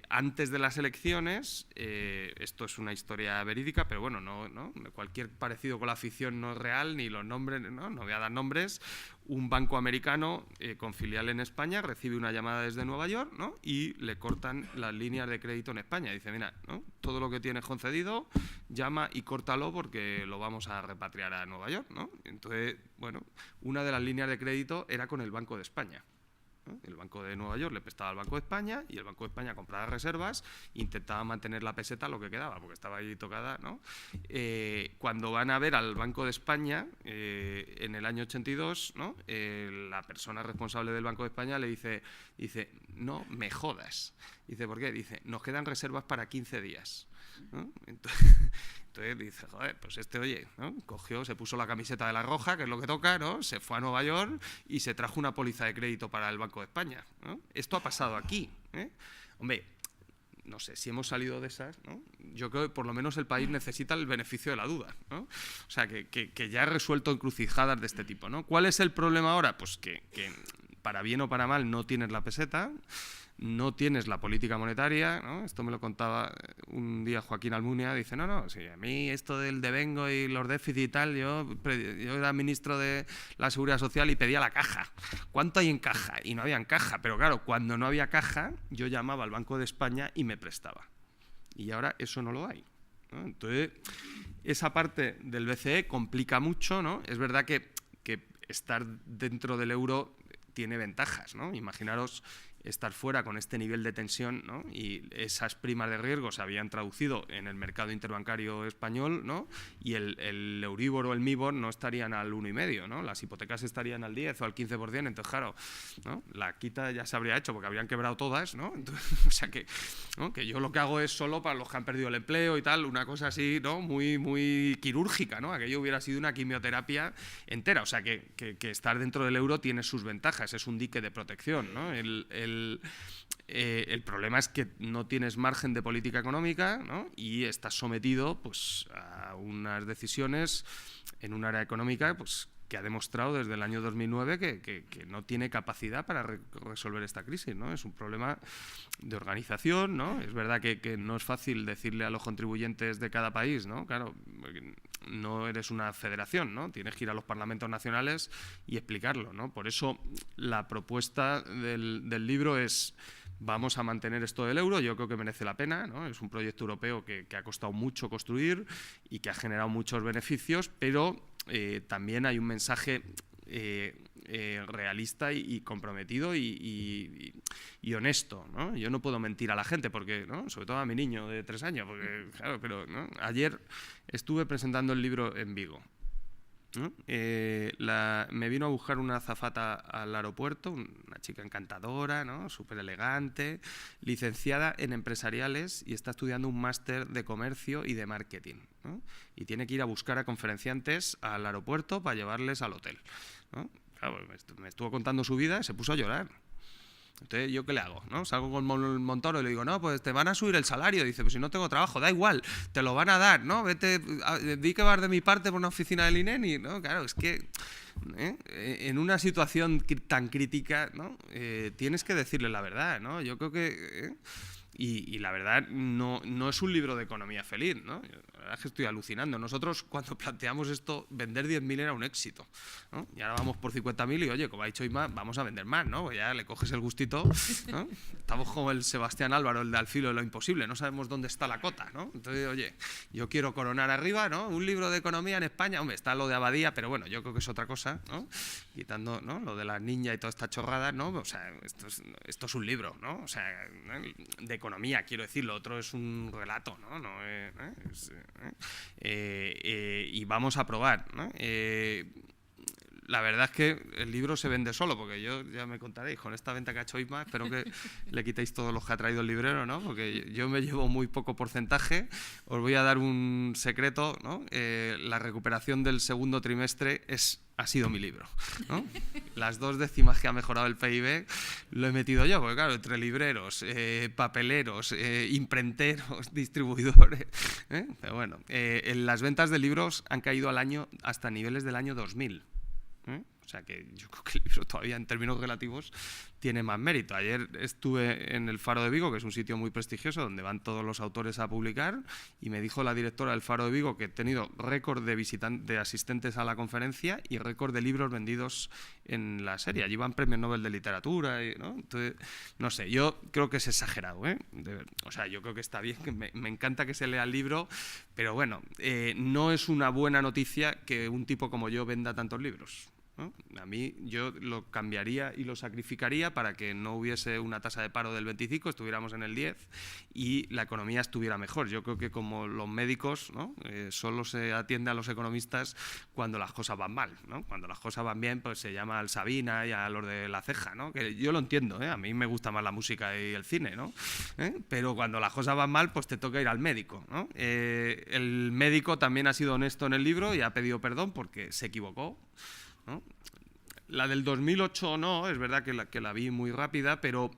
Antes de las elecciones, esto es una historia verídica, pero bueno, no, cualquier parecido con la ficción no es real, ni los nombres, no voy a dar nombres. Un banco americano con filial en España recibe una llamada desde Nueva York, ¿no?, y le cortan las líneas de crédito en España. Dice, mira, ¿no?, todo lo que tienes concedido, llama y córtalo porque lo vamos a repatriar a Nueva York, ¿no? Entonces, bueno, una de las líneas de crédito era con el Banco de España. El Banco de Nueva York le prestaba al Banco de España y el Banco de España compraba reservas e intentaba mantener la peseta lo que quedaba, porque estaba ahí tocada, ¿no? Cuando van a ver al Banco de España, en el año 82, ¿no?, la persona responsable del Banco de España le dice, no me jodas. Dice, ¿por qué? Dice, nos quedan reservas para 15 días. ¿No? Entonces dice, joder, pues oye, ¿no?, cogió, se puso la camiseta de la Roja, que es lo que toca, ¿no?, se fue a Nueva York y se trajo una póliza de crédito para el Banco de España, ¿no? Esto ha pasado aquí, ¿eh? Hombre, no sé si hemos salido de esas, ¿no? Yo creo que por lo menos el país necesita el beneficio de la duda, ¿no? O sea, que ya ha resuelto encrucijadas de este tipo, ¿no? ¿Cuál es el problema ahora? Pues que para bien o para mal no tienes la peseta, no tienes la política monetaria, ¿no? Esto me lo contaba un día Joaquín Almunia, dice, no, sí, a mí esto del devengo y los déficits y tal, yo era ministro de la Seguridad Social y pedía la caja. ¿Cuánto hay en caja? Y no había en caja, pero claro, cuando no había caja, yo llamaba al Banco de España y me prestaba. Y ahora eso no lo hay, ¿no? Entonces, esa parte del BCE complica mucho, ¿no? Es verdad que estar dentro del euro tiene ventajas, ¿no? Imaginaros estar fuera con este nivel de tensión, ¿no?, y esas primas de riesgo se habían traducido en el mercado interbancario español, ¿no?, y el Euribor o el Mibor no estarían al 1,5, ¿no? Las hipotecas estarían al 10 o al 15%, entonces claro, ¿no?, la quita ya se habría hecho porque habrían quebrado todas, ¿no? Entonces, o sea que, ¿no?, que yo lo que hago es solo para los que han perdido el empleo y tal, una cosa así, ¿no?, muy quirúrgica, ¿no? Aquello hubiera sido una quimioterapia entera, o sea que estar dentro del euro tiene sus ventajas, es un dique de protección, ¿no? El problema es que no tienes margen de política económica, ¿no?, y estás sometido, pues, a unas decisiones en un área económica, pues, que ha demostrado desde el año 2009 que no tiene capacidad para resolver esta crisis, ¿no? Es un problema de organización, ¿no? Es verdad que no es fácil decirle a los contribuyentes de cada país, ¿no? Claro, no eres una federación, ¿no? Tienes que ir a los parlamentos nacionales y explicarlo, ¿no? Por eso la propuesta del libro es: vamos a mantener esto del euro, yo creo que merece la pena, ¿no? Es un proyecto europeo que ha costado mucho construir y que ha generado muchos beneficios, pero también hay un mensaje realista y comprometido y honesto, ¿no? Yo no puedo mentir a la gente, porque, ¿no?, sobre todo a mi niño de 3 años, porque, claro, pero, ¿no?, ayer estuve presentando el libro en Vigo, ¿no? Me vino a buscar una azafata al aeropuerto, una chica encantadora, ¿no?, súper elegante, licenciada en empresariales y está estudiando un máster de comercio y de marketing, ¿no? Y tiene que ir a buscar a conferenciantes al aeropuerto para llevarles al hotel, ¿no? Claro, me estuvo contando su vida y se puso a llorar. Entonces, ¿yo qué le hago? ¿No? Salgo con Montoro y le digo, no, pues te van a subir el salario. Dice, pues si no tengo trabajo, da igual, te lo van a dar, ¿no? Vete, di que vas de mi parte por una oficina del INENI, ¿no? Claro, es que en una situación tan crítica, ¿no?, tienes que decirle la verdad, ¿no? Yo creo que... Y la verdad no es un libro de economía feliz, ¿no? La verdad es que estoy alucinando. Nosotros, cuando planteamos esto, vender 10.000 era un éxito, ¿no? Y ahora vamos por 50.000 y, oye, como ha dicho Ima, vamos a vender más, ¿no? Pues ya le coges el gustito, ¿no? Estamos como el Sebastián Álvaro, el de Al filo de lo imposible, no sabemos dónde está la cota, ¿no? Entonces, oye, yo quiero coronar arriba, ¿no? Un libro de economía en España, hombre, está lo de Abadía, pero bueno, yo creo que es otra cosa, ¿no? Quitando, ¿no?, lo de las niñas y toda esta chorrada, ¿no? O sea, esto es un libro, ¿no? O sea, de economía, quiero decir, lo otro es un relato, ¿no? Y vamos a probar, ¿no? la verdad es que el libro se vende solo, porque yo ya me contaréis, con esta venta que ha hecho Isma, espero que le quitéis todos los que ha traído el librero, ¿no? Porque yo me llevo muy poco porcentaje. Os voy a dar un secreto, ¿no? La recuperación del segundo trimestre ha sido mi libro, ¿no? Las 2 décimas que ha mejorado el PIB lo he metido yo, porque claro, entre libreros, papeleros, imprenteros, distribuidores, pero bueno, las ventas de libros han caído al año hasta niveles del año 2000. O sea que yo creo que el libro todavía en términos relativos tiene más mérito. Ayer estuve en el Faro de Vigo, que es un sitio muy prestigioso donde van todos los autores a publicar, y me dijo la directora del Faro de Vigo que he tenido récord de asistentes a la conferencia y récord de libros vendidos en la serie. Allí van premios Nobel de literatura, ¿no? Entonces, no sé, yo creo que es exagerado, o sea, yo creo que está bien, que me encanta que se lea el libro, pero bueno, no es una buena noticia que un tipo como yo venda tantos libros, ¿no? A mí yo lo cambiaría y lo sacrificaría para que no hubiese una tasa de paro del 25, estuviéramos en el 10 y la economía estuviera mejor. Yo creo que como los médicos, ¿no? Solo se atiende a los economistas cuando las cosas van mal, ¿no? Cuando las cosas van bien, pues se llama al Sabina y a los de La Ceja, ¿no? Que yo lo entiendo, a mí me gusta más la música y el cine, ¿no? Pero cuando las cosas van mal, pues te toca ir al médico, ¿no? El médico también ha sido honesto en el libro y ha pedido perdón porque se equivocó, ¿no? La del 2008 no, es verdad que la vi muy rápida, pero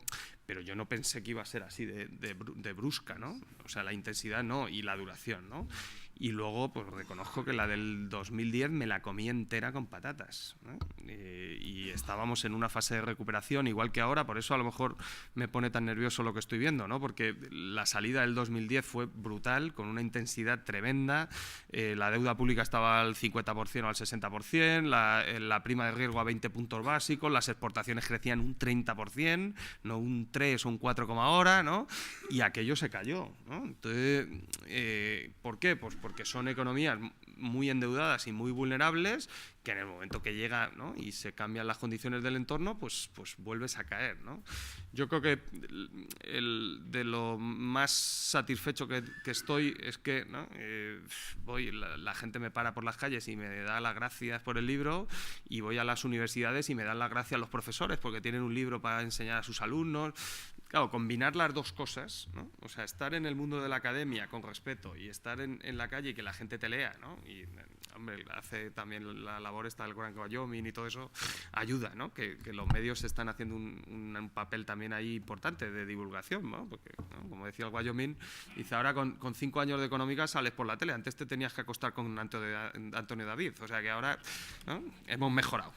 yo no pensé que iba a ser así de brusca, ¿no? O sea, la intensidad no, y la duración, ¿no? Y luego, pues reconozco que la del 2010 me la comí entera con patatas, ¿no? Y estábamos en una fase de recuperación, igual que ahora, por eso a lo mejor me pone tan nervioso lo que estoy viendo, ¿no? Porque la salida del 2010 fue brutal, con una intensidad tremenda, la deuda pública estaba al 50% o al 60%, la prima de riesgo a 20 puntos básicos, las exportaciones crecían un 30%, no un 3 o un 4 como ahora, ¿no? Y aquello se cayó, ¿no? Entonces, ¿por qué? Pues porque son economías muy endeudadas y muy vulnerables, que en el momento que llega, ¿no? Y se cambian las condiciones del entorno, pues vuelves a caer, ¿no? Yo creo que de lo más satisfecho que estoy es que, ¿no? La gente me para por las calles y me da las gracias por el libro, y voy a las universidades y me dan las gracias los profesores porque tienen un libro para enseñar a sus alumnos. Claro, combinar las dos cosas, ¿no? O sea, estar en el mundo de la academia con respeto y estar en la calle y que la gente te lea, ¿no? Y, hombre, hace también la labor esta del Gran Wyoming y todo eso, ayuda, ¿no? Que los medios están haciendo un papel también ahí importante de divulgación, ¿no? Porque, ¿no? Como decía el Wyoming, dice, ahora con 5 años de económica sales por la tele, antes te tenías que acostar con Antonio David, o sea que ahora, ¿no? Hemos mejorado,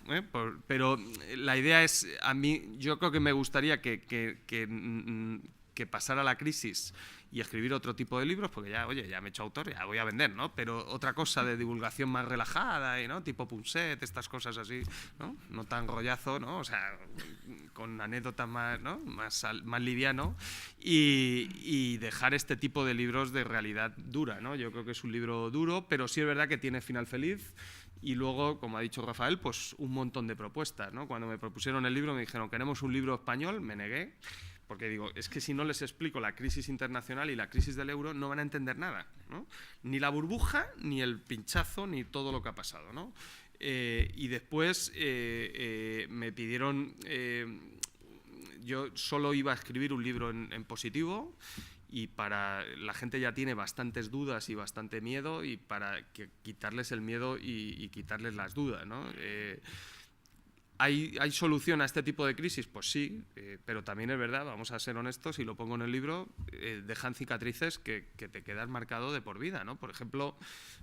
pero la idea es, a mí, yo creo que me gustaría que pasara la crisis y escribir otro tipo de libros, porque ya, oye, ya me he hecho autor, ya voy a vender, ¿no? Pero otra cosa de divulgación más relajada, ¿no? Tipo Punset, estas cosas así, ¿no? No tan rollazo, ¿no? O sea, con anécdotas más, ¿no? más liviano, y dejar este tipo de libros de realidad dura, ¿no? Yo creo que es un libro duro, pero sí es verdad que tiene final feliz. Y luego, como ha dicho Rafael, pues un montón de propuestas, ¿no? Cuando me propusieron el libro me dijeron, queremos un libro español, me negué, porque digo, es que si no les explico la crisis internacional y la crisis del euro, no van a entender nada, ¿no? Ni la burbuja, ni el pinchazo, ni todo lo que ha pasado, ¿no? Y después me pidieron, yo solo iba a escribir un libro en positivo, y para la gente ya tiene bastantes dudas y bastante miedo, y para quitarles el miedo y quitarles las dudas, ¿no? ¿Hay solución a este tipo de crisis? Pues sí, pero también es verdad, vamos a ser honestos, y lo pongo en el libro, dejan cicatrices que te quedan marcado de por vida, ¿no? Por ejemplo,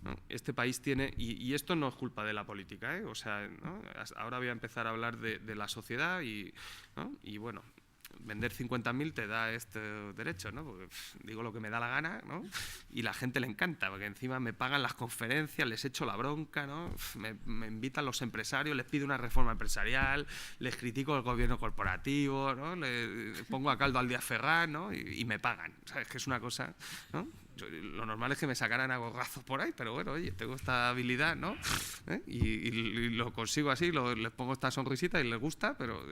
¿no? Este país tiene, y esto no es culpa de la política, o sea, ¿no? Ahora voy a empezar a hablar de la sociedad ¿no? Y bueno, vender 50.000 te da este derecho, ¿no? Porque digo lo que me da la gana, ¿no? Y la gente le encanta, porque encima me pagan las conferencias, les echo la bronca, ¿no? Me invitan los empresarios, les pido una reforma empresarial, les critico el gobierno corporativo, ¿no? Le pongo a caldo al Díaz Ferrán, ¿no? Y me pagan, ¿sabes? Que es una cosa, ¿no? Lo normal es que me sacaran a gorrazos por ahí, pero bueno, oye, tengo esta habilidad, ¿no? Y lo consigo así, les pongo esta sonrisita y les gusta, pero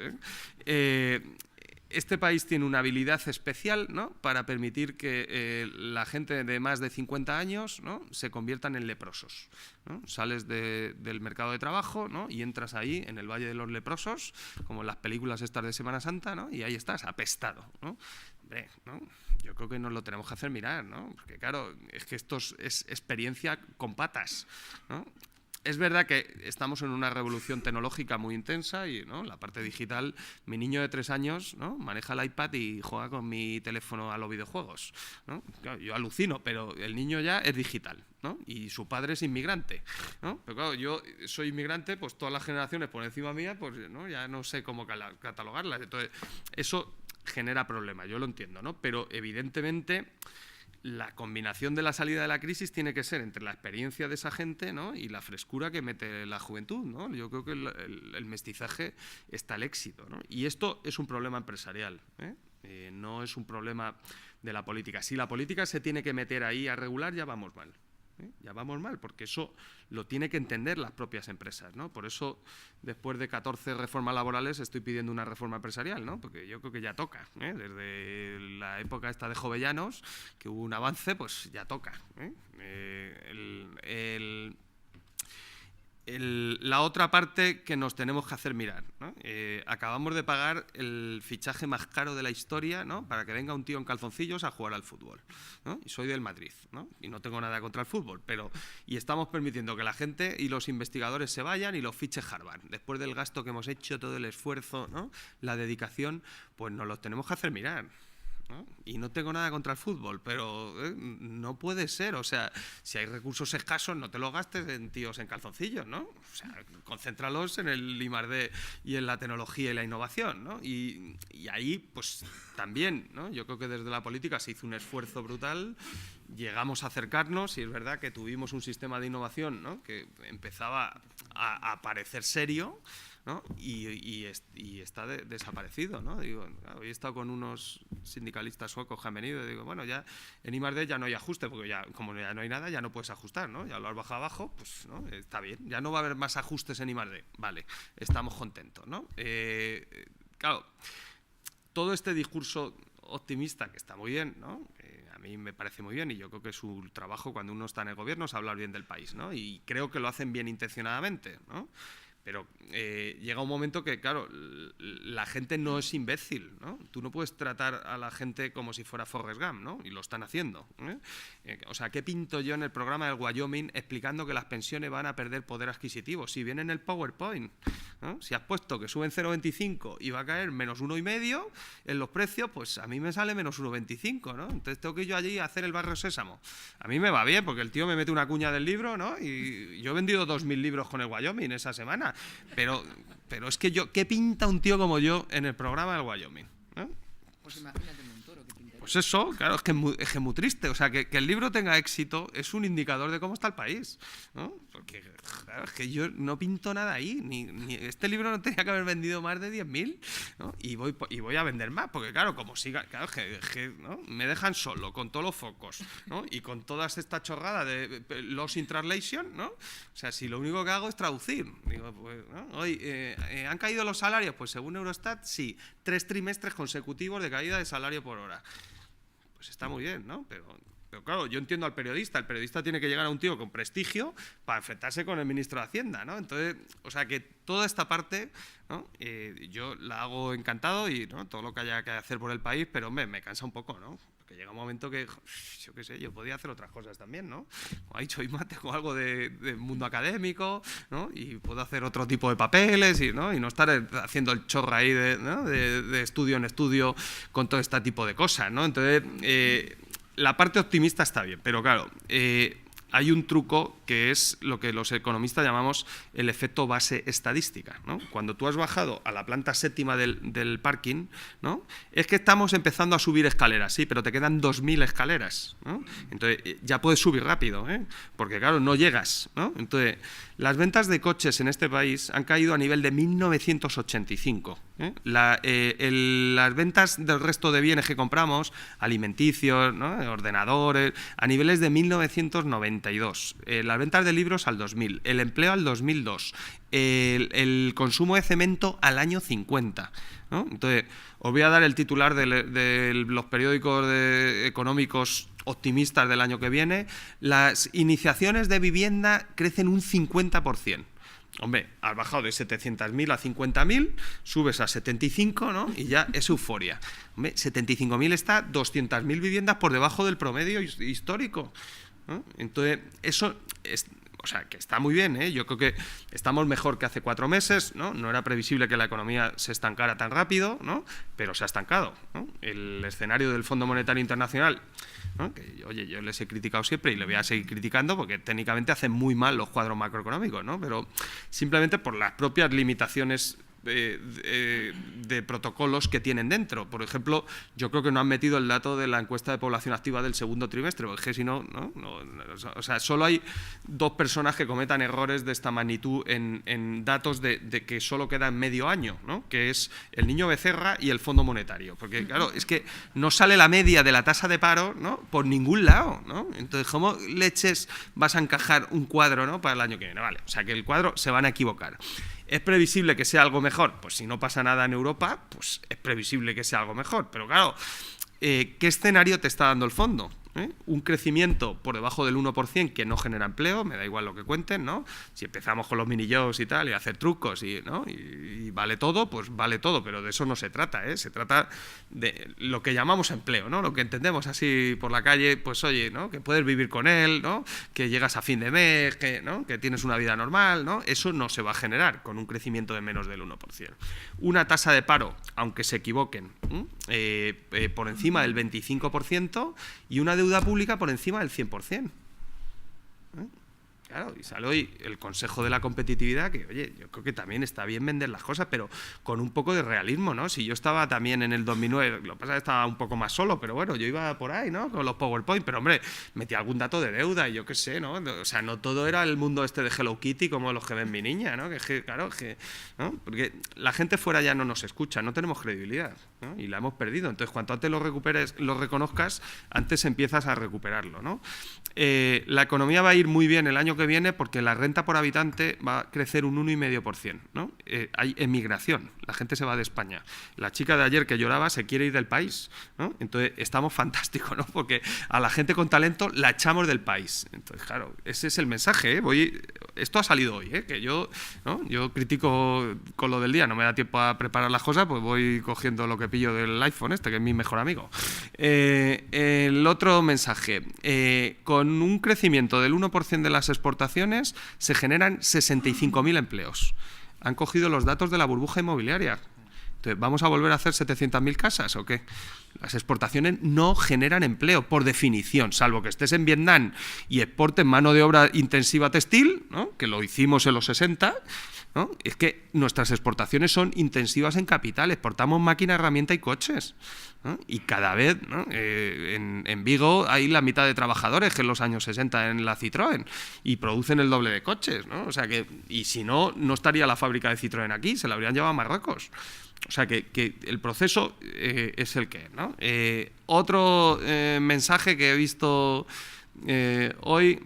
Este país tiene una habilidad especial, ¿no?, para permitir que la gente de más de 50 años, ¿no?, se conviertan en leprosos, ¿no? Sales del mercado de trabajo, ¿no?, y entras ahí en el Valle de los Leprosos, como en las películas estas de Semana Santa, ¿no?, y ahí estás, apestado, ¿no? Hombre, ¿no? Yo creo que nos lo tenemos que hacer mirar, ¿no? Porque claro, es que esto es experiencia con patas, ¿no? Es verdad que estamos en una revolución tecnológica muy intensa y, ¿no?, la parte digital, mi niño de 3 años, ¿no?, maneja el iPad y juega con mi teléfono a los videojuegos, ¿no? Claro, yo alucino, pero el niño ya es digital, ¿no?, y su padre es inmigrante, ¿no? Pero claro, yo soy inmigrante, pues todas las generaciones por encima mía, pues, ¿no?, ya no sé cómo catalogarlas. Entonces, eso genera problemas, yo lo entiendo, ¿no? Pero evidentemente la combinación de la salida de la crisis tiene que ser entre la experiencia de esa gente, ¿no?, y la frescura que mete la juventud, ¿no? Yo creo que el mestizaje está el éxito, ¿no? Y esto es un problema empresarial, ¿eh? No es un problema de la política. Si la política se tiene que meter ahí a regular, ya vamos mal. Ya vamos mal, porque eso lo tiene que entender las propias empresas, ¿no? Por eso, después de 14 reformas laborales, estoy pidiendo una reforma empresarial, ¿no? Porque yo creo que ya toca, ¿eh? Desde la época esta de Jovellanos, que hubo un avance, pues ya toca, ¿eh? La otra parte que nos tenemos que hacer mirar, ¿no? Acabamos de pagar el fichaje más caro de la historia, ¿no?, para que venga un tío en calzoncillos a jugar al fútbol, ¿no? Y soy del Madrid, ¿no?, y no tengo nada contra el fútbol, y estamos permitiendo que la gente y los investigadores se vayan y los fiche Harvard. Después del gasto que hemos hecho, todo el esfuerzo, ¿no?, la dedicación, pues nos los tenemos que hacer mirar, ¿no? Y no tengo nada contra el fútbol, pero no puede ser, o sea, si hay recursos escasos, no te los gastes en tíos en calzoncillos, ¿no? O sea, concéntralos en el I+D y en la tecnología y la innovación, ¿no? Y ahí, pues también, ¿no?, yo creo que desde la política se hizo un esfuerzo brutal, llegamos a acercarnos y es verdad que tuvimos un sistema de innovación, ¿no?, que empezaba a parecer serio, ¿no?, y está desaparecido, ¿no? Digo, claro, hoy he estado con unos sindicalistas suecos que han venido y digo, bueno, ya en I+D ya no hay ajuste, porque ya, como ya no hay nada, ya no puedes ajustar, ¿no? Ya lo has bajado abajo, pues, ¿no?, está bien, ya no va a haber más ajustes en I+D, vale, estamos contentos, ¿no? Claro, todo este discurso optimista, que está muy bien, ¿no?, a mí me parece muy bien y yo creo que su trabajo cuando uno está en el gobierno es hablar bien del país, ¿no?, y creo que lo hacen bien intencionadamente, ¿no? Pero llega un momento que, claro, la gente no es imbécil, ¿no? Tú no puedes tratar a la gente como si fuera Forrest Gump, ¿no? Y lo están haciendo, ¿eh? O sea, ¿qué pinto yo en el programa del Wyoming explicando que las pensiones van a perder poder adquisitivo? Si viene en el PowerPoint, ¿no? Si has puesto que suben 0,25 y va a caer menos 1,5 en los precios, pues a mí me sale menos 1,25, ¿no? Entonces tengo que ir yo allí a hacer el barrio sésamo. A mí me va bien porque el tío me mete una cuña del libro, ¿no? Y yo he vendido 2.000 libros con el Wyoming esa semana. Pero es que ¿qué pinta un tío como yo en el programa del Wyoming? ¿Eh?
Pues imagínate Montoro, ¿qué pinta?
Pues eso, claro, es que es muy triste. O sea, que el libro tenga éxito es un indicador de cómo está el país, ¿no? Porque, claro, es que yo no pinto nada ahí. Ni este libro no tenía que haber vendido más de 10.000, ¿no? Y voy a vender más, porque claro, como siga, claro, ¿no?, me dejan solo con todos los focos, ¿no?, y con toda esta chorrada de Lost in Translation, ¿no? O sea, si lo único que hago es traducir. Digo, pues, ¿no?, hoy ¿han caído los salarios? Pues según Eurostat, sí, 3 trimestres consecutivos de caída de salario por hora. Pues está muy bien, ¿no? Pero claro, yo entiendo al periodista. El periodista tiene que llegar a un tío con prestigio para enfrentarse con el ministro de Hacienda, ¿no? Entonces, o sea, que toda esta parte, ¿no?, yo la hago encantado y, ¿no?, todo lo que haya que hacer por el país, pero hombre, me cansa un poco, ¿no? Porque llega un momento que, yo qué sé, yo podía hacer otras cosas también, ¿no? Como ha dicho Isma, tengo algo de mundo académico, ¿no?, y puedo hacer otro tipo de papeles y no estar haciendo el chorro ahí de estudio en estudio con todo este tipo de cosas, ¿no? Entonces, la parte optimista está bien, pero claro, hay un truco que es lo que los economistas llamamos el efecto base estadística, ¿no? Cuando tú has bajado a la planta séptima del parking, ¿no?, es que estamos empezando a subir escaleras, sí, pero te quedan 2.000 escaleras, ¿no? Entonces ya puedes subir rápido, ¿eh?, porque claro, no llegas, ¿no? Entonces, las ventas de coches en este país han caído a nivel de 1985, ¿eh? Las ventas del resto de bienes que compramos, alimenticios, ¿no?, ordenadores, a niveles de 1992, las ventas de libros al 2000, el empleo al 2002, el consumo de cemento al año 50, ¿no? Entonces, os voy a dar el titular de los periódicos económicos optimistas del año que viene. Las iniciaciones de vivienda crecen un 50%. Hombre, has bajado de 700.000 a 50.000, subes a 75, ¿no? Y ya es euforia. Hombre, 75.000 está 200.000 viviendas por debajo del promedio histórico, ¿no? Entonces, eso es... O sea, que está muy bien, ¿eh? Yo creo que estamos mejor que hace 4 meses, ¿no? No era previsible que la economía se estancara tan rápido, ¿no? Pero se ha estancado, ¿no? El escenario del Fondo Monetario Internacional, ¿no? Que, oye, yo les he criticado siempre y le voy a seguir criticando porque técnicamente hacen muy mal los cuadros macroeconómicos, ¿no? Pero simplemente por las propias limitaciones de protocolos que tienen dentro. Por ejemplo, yo creo que no han metido el dato de la encuesta de población activa del segundo trimestre, porque si no, o sea, solo hay 2 personas que cometan errores de esta magnitud en datos de que solo queda en medio año, ¿no? Que es el Niño Becerra y el Fondo Monetario, porque claro, es que no sale la media de la tasa de paro, ¿no? Por ningún lado, ¿no? Entonces, ¿cómo leches vas a encajar un cuadro, ¿no? Para el año que viene? Vale, o sea, que el cuadro se van a equivocar. ¿Es previsible que sea algo mejor? Pues si no pasa nada en Europa, pues es previsible que sea algo mejor. Pero claro, ¿qué escenario te está dando el fondo? Un crecimiento por debajo del 1% que no genera empleo, me da igual lo que cuenten, ¿no? Si empezamos con los mini-jobs y tal, y hacer trucos, ¿no? y vale todo, pues vale todo, pero de eso no se trata, ¿eh? Se trata de lo que llamamos empleo, ¿no? Lo que entendemos así por la calle, pues oye, ¿no? Que puedes vivir con él, ¿no? Que llegas a fin de mes, ¿no? Que tienes una vida normal, ¿no? Eso no se va a generar con un crecimiento de menos del 1%. Una tasa de paro, aunque se equivoquen, por encima del 25% y una deuda pública por encima del 100%. Claro, y sale hoy el Consejo de la Competitividad, que, oye, yo creo que también está bien vender las cosas, pero con un poco de realismo, ¿no? Si yo estaba también en el 2009, lo que pasa es que estaba un poco más solo, pero bueno, yo iba por ahí, ¿no? Con los PowerPoint, pero hombre, metí algún dato de deuda y yo qué sé, ¿no? O sea, no todo era el mundo este de Hello Kitty como los que ven mi niña, ¿no? Que claro, ¿no? Porque la gente fuera ya no nos escucha, no tenemos credibilidad, ¿no? Y la hemos perdido. Entonces, cuanto antes lo recuperes, lo reconozcas, antes empiezas a recuperarlo, ¿no? La economía va a ir muy bien el año que viene porque la renta por habitante va a crecer un 1,5%, ¿no? Hay emigración, la gente se va de España. La chica de ayer que lloraba se quiere ir del país, ¿no? Entonces estamos fantásticos, ¿no? Porque a la gente con talento la echamos del país. Entonces, claro, ese es el mensaje, ¿eh? Esto ha salido hoy, ¿eh? Que yo, ¿no? Yo critico con lo del día, no me da tiempo a preparar las cosas, pues voy cogiendo lo que pillo del iPhone que es mi mejor amigo. El otro mensaje, con un crecimiento del 1% de las exportaciones se generan 65.000 empleos. Han cogido los datos de la burbuja inmobiliaria. Entonces, ¿vamos a volver a hacer 700.000 casas o qué? Las exportaciones no generan empleo, por definición, salvo que estés en Vietnam y exportes mano de obra intensiva textil, ¿no? Que lo hicimos en los 60, ¿no? Es que nuestras exportaciones son intensivas en capital, exportamos máquina, herramienta y coches, ¿no? Y cada vez, ¿no? En Vigo hay la mitad de trabajadores que en los años 60 en la Citroën y producen el doble de coches, ¿no? O sea que, y si no, no estaría la fábrica de Citroën aquí, se la habrían llevado a Marruecos. O sea que el proceso es el que es, ¿no? Otro mensaje que he visto hoy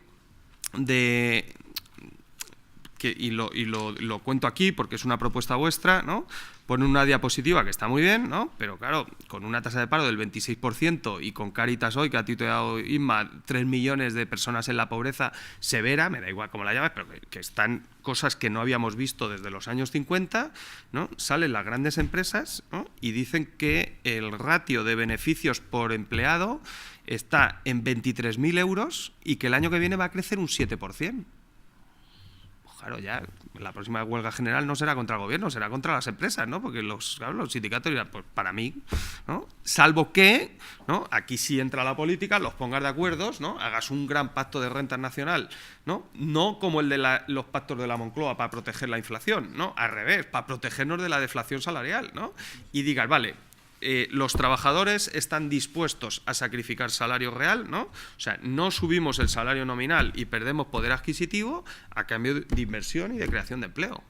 y lo cuento aquí porque es una propuesta vuestra, ¿no? Ponen una diapositiva que está muy bien, ¿no? Pero claro, con una tasa de paro del 26% y con Cáritas hoy, que ha titulado Inma, 3 millones de personas en la pobreza severa, me da igual cómo la llames, pero que están cosas que no habíamos visto desde los años 50, ¿no? Salen las grandes empresas, ¿no? Y dicen que el ratio de beneficios por empleado está en 23.000 euros y que el año que viene va a crecer un 7%. Claro, ya la próxima huelga general no será contra el gobierno, será contra las empresas, ¿no? Porque los sindicatos dirán, pues para mí, ¿no? Salvo que, ¿no? Aquí sí entra la política, los pongas de acuerdo, ¿no? Hagas un gran pacto de renta nacional, ¿no? No como el de los pactos de la Moncloa para proteger la inflación, ¿no? Al revés, para protegernos de la deflación salarial, ¿no? Y digas, vale, los trabajadores están dispuestos a sacrificar salario real, ¿no? O sea, no subimos el salario nominal y perdemos poder adquisitivo a cambio de inversión y de creación de empleo.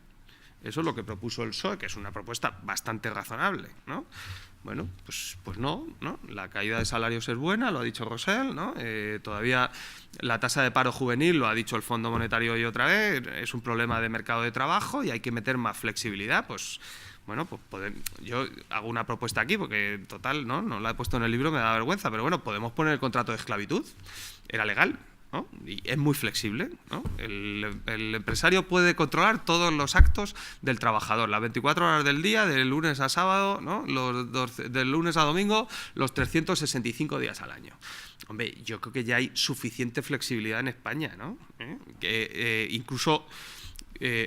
Eso es lo que propuso el PSOE, que es una propuesta bastante razonable, ¿no? Bueno, pues no, la caída de salarios es buena, lo ha dicho Rosell, ¿no? Todavía la tasa de paro juvenil, lo ha dicho el Fondo Monetario hoy otra vez, es un problema de mercado de trabajo y hay que meter más flexibilidad. Pues bueno, yo hago una propuesta aquí porque total, no la he puesto en el libro, me da vergüenza, pero bueno, podemos poner el contrato de esclavitud, era legal, ¿no? Y es muy flexible, ¿no? El empresario puede controlar todos los actos del trabajador, las 24 horas del día, de lunes a sábado, ¿no? Del lunes a domingo, los 365 días al año. Hombre, yo creo que ya hay suficiente flexibilidad en España, ¿no? Incluso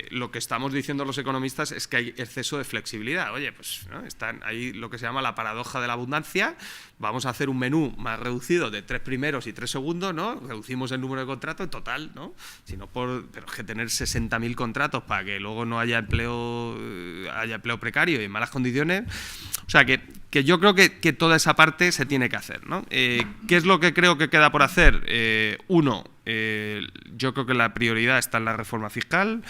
lo que estamos diciendo los economistas es que hay exceso de flexibilidad. Oye, pues ¿no? Están ahí lo que se llama la paradoja de la abundancia. Vamos a hacer un menú más reducido de 3 primeros y 3 segundos, ¿no? Reducimos el número de contratos en total, ¿no? Pero es que tener 60.000 contratos para que luego no haya empleo precario y en malas condiciones. O sea, que yo creo que toda esa parte se tiene que hacer, ¿no? ¿Qué es lo que creo que queda por hacer? Yo creo que la prioridad está en la reforma fiscal.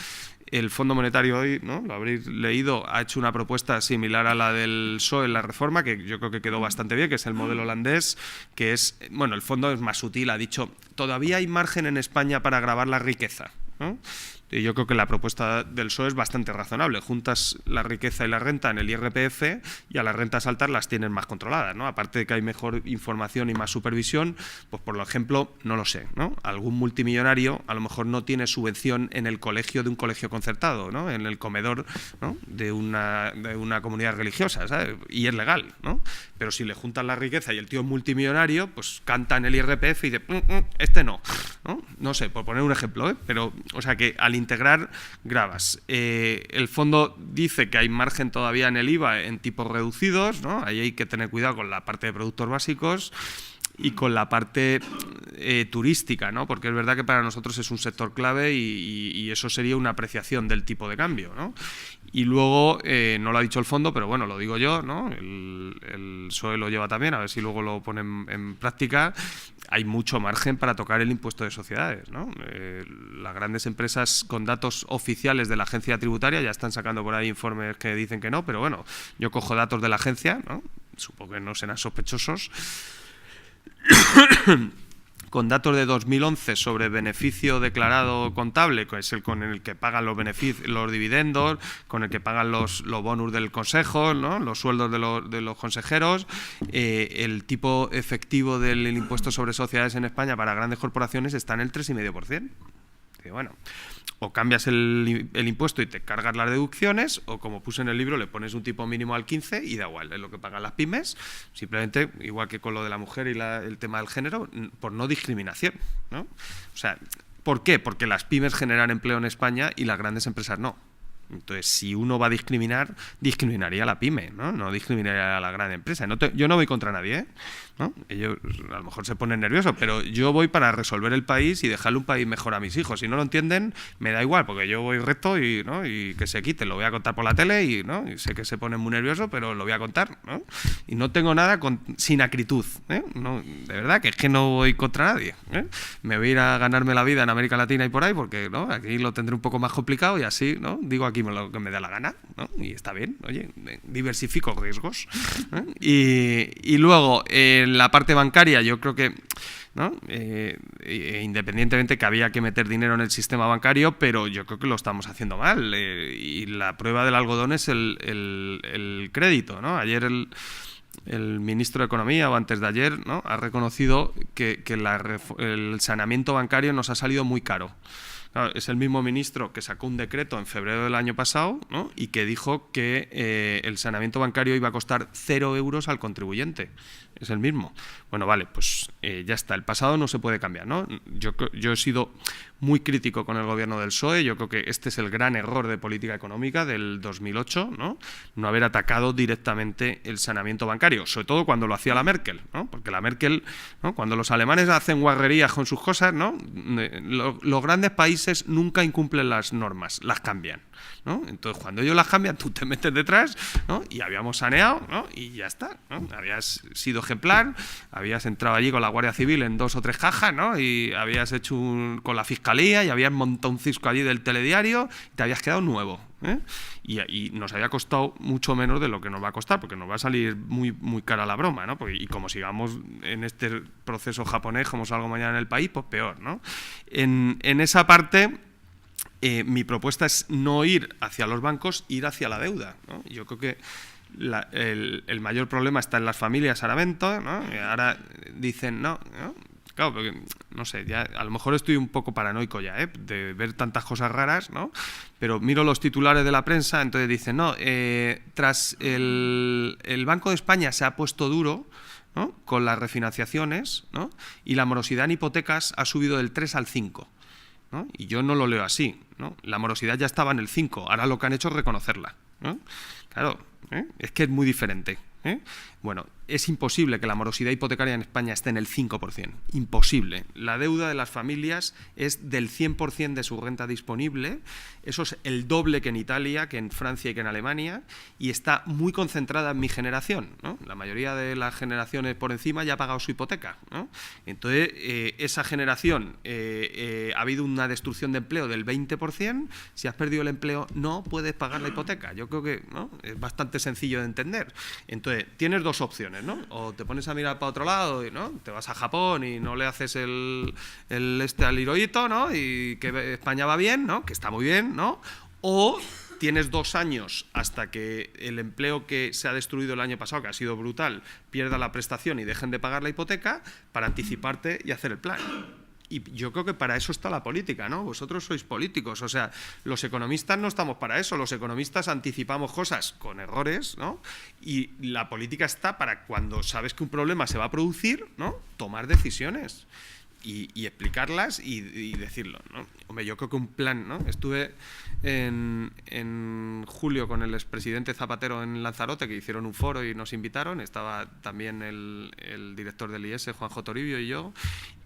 El Fondo Monetario hoy, ¿no? Lo habréis leído, ha hecho una propuesta similar a la del PSOE en la reforma, que yo creo que quedó bastante bien, que es el modelo holandés, que es, bueno, el fondo es más sutil, ha dicho, todavía hay margen en España para gravar la riqueza, ¿no? Y yo creo que la propuesta del PSOE es bastante razonable. Juntas la riqueza y la renta en el IRPF y a las rentas altas las tienen más controladas, ¿no? Aparte de que hay mejor información y más supervisión, pues por ejemplo, no lo sé, ¿no? Algún multimillonario a lo mejor no tiene subvención en el colegio de un colegio concertado, ¿no? En el comedor, ¿no? de una comunidad religiosa, ¿sabes? Y es legal, ¿no? Pero si le juntan la riqueza y el tío es multimillonario, pues canta en el IRPF y dice, este no, ¿no? No sé, por poner un ejemplo, ¿eh? Pero, o sea que al integrar gravas. El fondo dice que hay margen todavía en el IVA en tipos reducidos, ¿no? Ahí hay que tener cuidado con la parte de productos básicos y con la parte turística, ¿no? Porque es verdad que para nosotros es un sector clave y eso sería una apreciación del tipo de cambio, ¿no? Y luego, no lo ha dicho el fondo, pero bueno, lo digo yo, ¿no? El PSOE lo lleva también, a ver si luego lo ponen en práctica. Hay mucho margen para tocar el impuesto de sociedades, ¿no? Las grandes empresas con datos oficiales de la agencia tributaria ya están sacando por ahí informes que dicen que no, pero bueno, yo cojo datos de la agencia, ¿no? Supongo que no serán sospechosos, con datos de 2011 sobre beneficio declarado contable, que es el con el que pagan los dividendos, con el que pagan los bonus del consejo, ¿no? Los sueldos de los consejeros, el tipo efectivo del impuesto sobre sociedades en España para grandes corporaciones está en el 3,5%. Que bueno, o cambias el impuesto y te cargas las deducciones, o como puse en el libro, le pones un tipo mínimo al 15 y da igual, es lo que pagan las pymes, simplemente, igual que con lo de la mujer y el tema del género, por no discriminación, ¿no? O sea, ¿por qué? Porque las pymes generan empleo en España y las grandes empresas no. Entonces, si uno va a discriminar, discriminaría a la pyme, ¿no? No discriminaría a la gran empresa. Yo no voy contra nadie, ¿eh? ¿No? Ellos a lo mejor se ponen nerviosos, pero yo voy para resolver el país y dejarle un país mejor a mis hijos. Si no lo entienden, me da igual, porque yo voy recto y, ¿no? Y que se quite. Lo voy a contar por la tele y, ¿no? Y sé que se ponen muy nerviosos, pero lo voy a contar, ¿no? Y no tengo nada sin acritud, ¿eh? No, de verdad que es que no voy contra nadie, ¿eh? Me voy a ir a ganarme la vida en América Latina y por ahí, porque, ¿no? Aquí lo tendré un poco más complicado y así, ¿no? Digo aquí lo que me da la gana, ¿no? Y está bien, oye, diversifico riesgos, ¿eh? Y luego, en la parte bancaria, yo creo que, ¿no? Independientemente que había que meter dinero en el sistema bancario, pero yo creo que lo estamos haciendo mal, y la prueba del algodón es el crédito, ¿no? Ayer el ministro de Economía, o antes de ayer, ¿no? Ha reconocido que el saneamiento bancario nos ha salido muy caro. Claro, es el mismo ministro que sacó un decreto en febrero del año pasado, ¿no? Y que dijo que el saneamiento bancario iba a costar 0 euros al contribuyente. Es el mismo. Bueno, vale, pues ya está. El pasado no se puede cambiar, ¿no? Yo he sido muy crítico con el gobierno del PSOE. Yo creo que este es el gran error de política económica del 2008, ¿no? No haber atacado directamente el saneamiento bancario, sobre todo cuando lo hacía la Merkel, ¿no? Porque la Merkel, ¿no? Cuando los alemanes hacen guarrerías con sus cosas, ¿no? Los grandes países nunca incumplen las normas, las cambian, ¿no? Entonces, cuando ellos las cambian, tú te metes detrás, ¿no? Y habíamos saneado, ¿no? Y ya está, ¿no? Habías sido ejemplar, habías entrado allí con la Guardia Civil en 2 o 3 cajas, ¿no? Y habías hecho con la Fiscalía y habías montado un cisco allí del telediario y te habías quedado nuevo, Y nos había costado mucho menos de lo que nos va a costar, porque nos va a salir muy, muy cara la broma, ¿no? Y como sigamos en este proceso japonés, como salgo mañana en El País, pues peor, ¿no? En esa parte, mi propuesta es no ir hacia los bancos, ir hacia la deuda, ¿no? Yo creo que el mayor problema está en las familias Aravento, ¿no? Ahora dicen, no, claro, porque, no sé, ya a lo mejor estoy un poco paranoico ya, de ver tantas cosas raras, ¿no? Pero miro los titulares de la prensa, entonces dicen, no, tras el Banco de España se ha puesto duro, ¿no?, con las refinanciaciones, ¿no?, y la morosidad en hipotecas ha subido del 3 al 5, ¿no? Y yo no lo leo así, ¿no? La morosidad ya estaba en el 5, ahora lo que han hecho es reconocerla, ¿no? Claro, es que es muy diferente. Bueno, es imposible que la morosidad hipotecaria en España esté en el 5%. Imposible. La deuda de las familias es del 100% de su renta disponible. Eso es el doble que en Italia, que en Francia y que en Alemania, y está muy concentrada en mi generación, ¿no? La mayoría de las generaciones por encima ya ha pagado su hipoteca, ¿no? Entonces, esa generación, ha habido una destrucción de empleo del 20%. Si has perdido el empleo, no puedes pagar la hipoteca. Yo creo que, ¿no?, es bastante sencillo de entender. Entonces, tienes dos opciones, ¿no? O te pones a mirar para otro lado, ¿no? Te vas a Japón y no le haces el al Hirohito, ¿no? Y que España va bien, ¿no? Que está muy bien, ¿no? O tienes 2 años hasta que el empleo que se ha destruido el año pasado, que ha sido brutal, pierda la prestación y dejen de pagar la hipoteca para anticiparte y hacer el plan. Y yo creo que para eso está la política, ¿no? Vosotros sois políticos, o sea, los economistas no estamos para eso, los economistas anticipamos cosas con errores, ¿no? Y la política está para cuando sabes que un problema se va a producir, ¿no?, tomar decisiones y explicarlas y decirlo, ¿no? Hombre, yo creo que un plan, ¿no? Estuve en julio con el expresidente Zapatero en Lanzarote, que hicieron un foro y nos invitaron, estaba también el director del IES, Juanjo Toribio,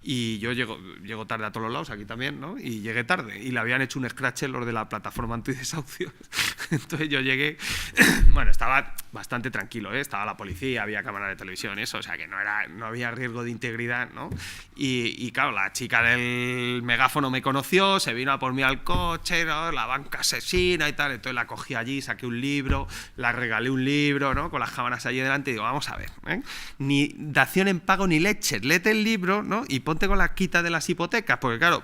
y yo llego tarde a todos los lados, aquí también, ¿no? Y llegué tarde, y le habían hecho un scratch los de la plataforma antidesahucios. Entonces yo llegué, bueno, estaba bastante tranquilo, estaba la policía, había cámara de televisión, eso, o sea que no había riesgo de integridad, ¿no? Y claro, la chica del megáfono me conoció, se vino a por mí al coche, ¿no?, la banca asesina y tal, entonces la cogí allí, saqué un libro, la regalé un libro, ¿no?, con las cámaras allí delante, y digo, vamos a ver, ni dación en pago ni leches, léete el libro, ¿no?, y ponte con la quita de las hipotecas, porque claro,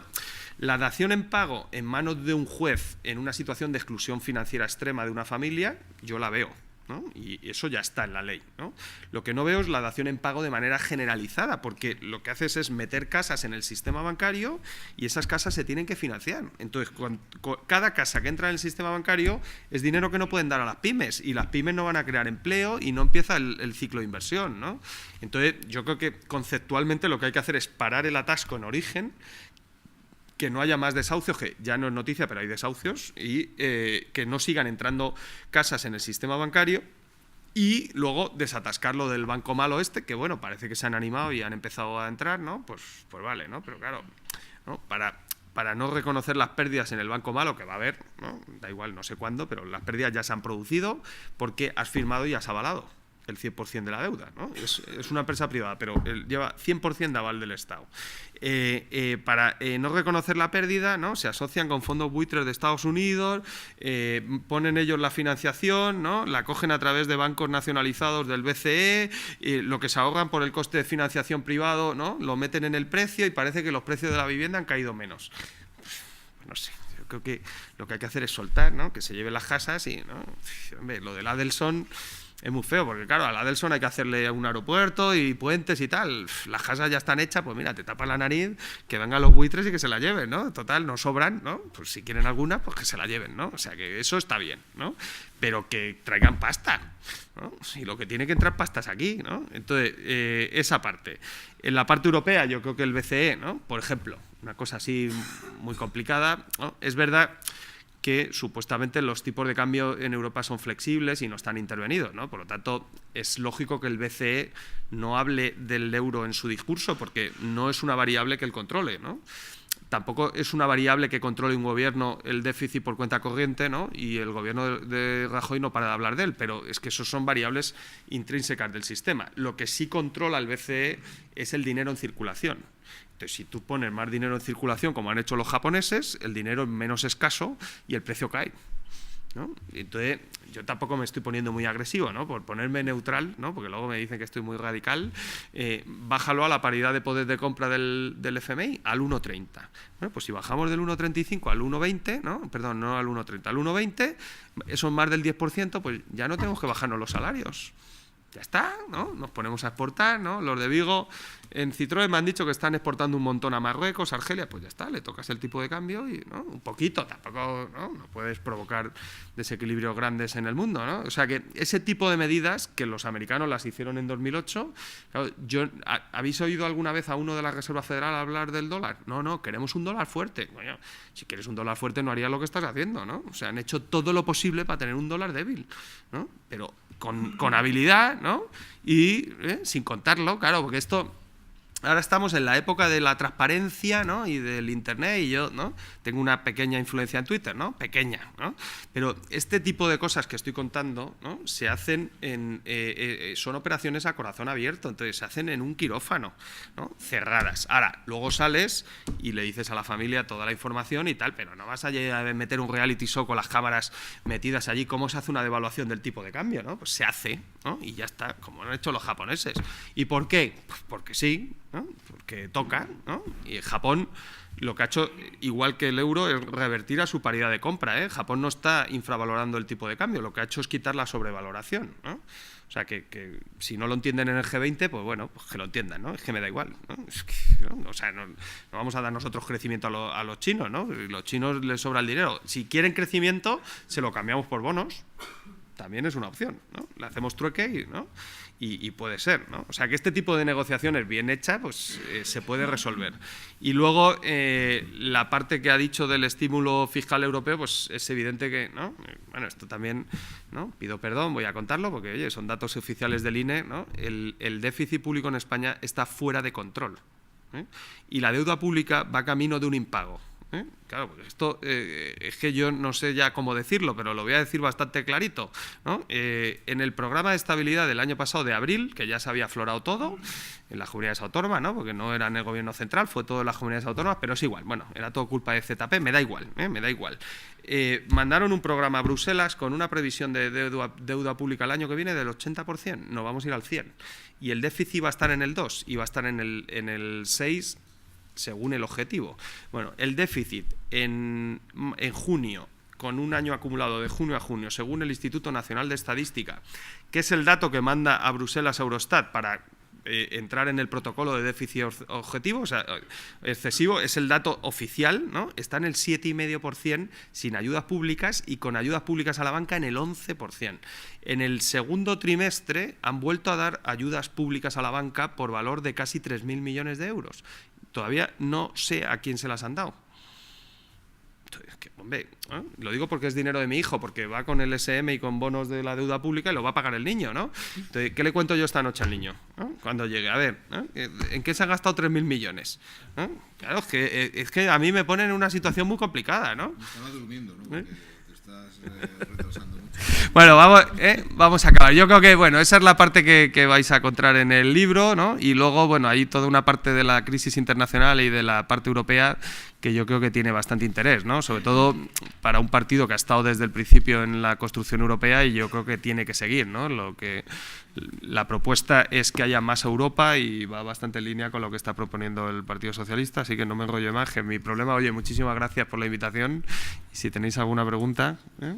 la dación en pago en manos de un juez en una situación de exclusión financiera extrema de una familia, yo la veo, ¿no? Y eso ya está en la ley, ¿no? Lo que no veo es la dación en pago de manera generalizada, porque lo que haces es meter casas en el sistema bancario y esas casas se tienen que financiar. Entonces, cada casa que entra en el sistema bancario es dinero que no pueden dar a las pymes, y las pymes no van a crear empleo y no empieza el ciclo de inversión, ¿no? Entonces, yo creo que conceptualmente lo que hay que hacer es parar el atasco en origen, que no haya más desahucios, que ya no es noticia, pero hay desahucios, y que no sigan entrando casas en el sistema bancario, y luego desatascar lo del banco malo que bueno, parece que se han animado y han empezado a entrar, ¿no? Pues vale, ¿no? Pero claro, ¿no?, para no reconocer las pérdidas en el banco malo, que va a haber, ¿no?, da igual, no sé cuándo, pero las pérdidas ya se han producido porque has firmado y has avalado el 100% de la deuda, ¿no? Es una empresa privada, pero lleva 100% de aval del Estado. Para no reconocer la pérdida, ¿no?, se asocian con fondos buitres de Estados Unidos, ponen ellos la financiación, ¿no?, la cogen a través de bancos nacionalizados del BCE, lo que se ahorran por el coste de financiación privado, ¿no?, lo meten en el precio, y parece que los precios de la vivienda han caído menos. No sé. Creo que lo que hay que hacer es soltar, ¿no?, que se lleven las casas y, ¿no? Hombre, lo del Adelson es muy feo, porque claro, al Adelson hay que hacerle un aeropuerto y puentes y tal. Las casas ya están hechas, pues mira, te tapan la nariz, que vengan los buitres y que se la lleven, ¿no? Total, no sobran, ¿no? Pues si quieren alguna, pues que se la lleven, ¿no? O sea, que eso está bien, ¿no? Pero que traigan pasta, ¿no? Y lo que tiene que entrar pasta es aquí, ¿no? Entonces, esa parte. En la parte europea, yo creo que el BCE, ¿no?, por ejemplo, una cosa así muy complicada, ¿no?, es verdad que supuestamente los tipos de cambio en Europa son flexibles y no están intervenidos, ¿no? Por lo tanto, es lógico que el BCE no hable del euro en su discurso, porque no es una variable que él controle, ¿no? Tampoco es una variable que controle un gobierno el déficit por cuenta corriente, ¿no?, y el gobierno de Rajoy no para de hablar de él, pero es que esos son variables intrínsecas del sistema. Lo que sí controla el BCE es el dinero en circulación. Entonces, si tú pones más dinero en circulación, como han hecho los japoneses, el dinero es menos escaso y el precio cae, ¿no? Entonces, yo tampoco me estoy poniendo muy agresivo, ¿no? Por ponerme neutral, ¿no? Porque luego me dicen que estoy muy radical. Bájalo a la paridad de poder de compra del FMI, al 1,30. Bueno, pues si bajamos del 1,35 al 1,20, ¿no? Perdón, no al 1,30, al 1,20, eso es más del 10%, pues ya no tenemos que bajarnos los salarios. Ya está, ¿no? Nos ponemos a exportar, ¿no? Los de Vigo en Citroën me han dicho que están exportando un montón a Marruecos, Argelia, pues ya está, le tocas el tipo de cambio y, ¿no? Un poquito, tampoco, ¿no? No puedes provocar desequilibrios grandes en el mundo, ¿no? O sea que ese tipo de medidas que los americanos las hicieron en 2008, claro, ¿habéis oído alguna vez a uno de la Reserva Federal hablar del dólar? No, queremos un dólar fuerte. Bueno, si quieres un dólar fuerte no harías lo que estás haciendo, ¿no? O sea, han hecho todo lo posible para tener un dólar débil, ¿no? Pero con habilidad, ¿no? Y sin contarlo, claro, porque esto... Ahora estamos en la época de la transparencia, ¿no? Y del Internet, y yo, ¿no? Tengo una pequeña influencia en Twitter, ¿no? Pequeña, ¿no? Pero este tipo de cosas que estoy contando, ¿no? Se hacen son operaciones a corazón abierto, entonces se hacen en un quirófano, ¿no? Cerradas. Ahora, luego sales y le dices a la familia toda la información y tal, pero no vas a meter un reality show con las cámaras metidas allí. ¿Cómo se hace una devaluación del tipo de cambio, ¿no? Pues se hace, ¿no? Y ya está, como lo han hecho los japoneses. ¿Y por qué? Pues porque sí, ¿no? Porque toca, ¿no? Y Japón lo que ha hecho, igual que el euro, es revertir a su paridad de compra, ¿eh? Japón no está infravalorando el tipo de cambio, lo que ha hecho es quitar la sobrevaloración, ¿no? O sea, que si no lo entienden en el G20, pues bueno, pues que lo entiendan, ¿no? Es que me da igual, ¿no? Es que, ¿no? O sea, no vamos a dar nosotros crecimiento a los chinos, ¿no? A los chinos les sobra el dinero. Si quieren crecimiento, se lo cambiamos por bonos. También es una opción, ¿no? Le hacemos trueque, ¿no? Y puede ser, ¿no? O sea, que este tipo de negociaciones bien hechas, pues se puede resolver. Y luego, la parte que ha dicho del estímulo fiscal europeo, pues es evidente que, ¿no? Bueno, esto también, ¿no? Pido perdón, voy a contarlo, porque, oye, son datos oficiales del INE, ¿no? El déficit público en España está fuera de control, ¿eh? Y la deuda pública va camino de un impago. Claro, pues esto es que yo no sé ya cómo decirlo, pero lo voy a decir bastante clarito, ¿no? En el programa de estabilidad del año pasado de abril, que ya se había aflorado todo, en las comunidades autónomas, ¿no? Porque no era en el gobierno central, fue todo en las comunidades autónomas, pero es igual, bueno, era todo culpa de ZP, me da igual, me da igual. Mandaron un programa a Bruselas con una previsión de deuda pública el año que viene del 80%, no vamos a ir al 100%, y el déficit va a estar en el 2, y va a estar en el 6%, según el objetivo. Bueno, el déficit en junio, con un año acumulado de junio a junio, según el Instituto Nacional de Estadística, que es el dato que manda a Bruselas Eurostat para entrar en el protocolo de déficit objetivo, o sea, excesivo, es el dato oficial, ¿no? Está en el 7,5% sin ayudas públicas y con ayudas públicas a la banca en el 11%. En el segundo trimestre han vuelto a dar ayudas públicas a la banca por valor de casi 3.000 millones de euros. Todavía no sé a quién se las han dado. Hombre, ¿eh? Lo digo porque es dinero de mi hijo, porque va con el SM y con bonos de la deuda pública y lo va a pagar el niño, ¿no? Entonces, ¿qué le cuento yo esta noche al niño, ¿no? Cuando llegue? A ver, ¿eh? ¿En qué se han gastado 3.000 millones? ¿Eh? Claro, es que a mí me ponen en una situación muy complicada, ¿no?
Estaba durmiendo, ¿no? Porque te estás retrasando mucho.
Bueno, vamos a acabar. Yo creo que, bueno, esa es la parte que vais a encontrar en el libro, ¿no? Y luego, bueno, hay toda una parte de la crisis internacional y de la parte europea que yo creo que tiene bastante interés, ¿no? Sobre todo para un partido que ha estado desde el principio en la construcción europea y yo creo que tiene que seguir, ¿no? La propuesta es que haya más Europa y va bastante en línea con lo que está proponiendo el Partido Socialista, así que no me enrollo más, que mi problema. Oye, muchísimas gracias por la invitación y si tenéis alguna pregunta, ¿eh?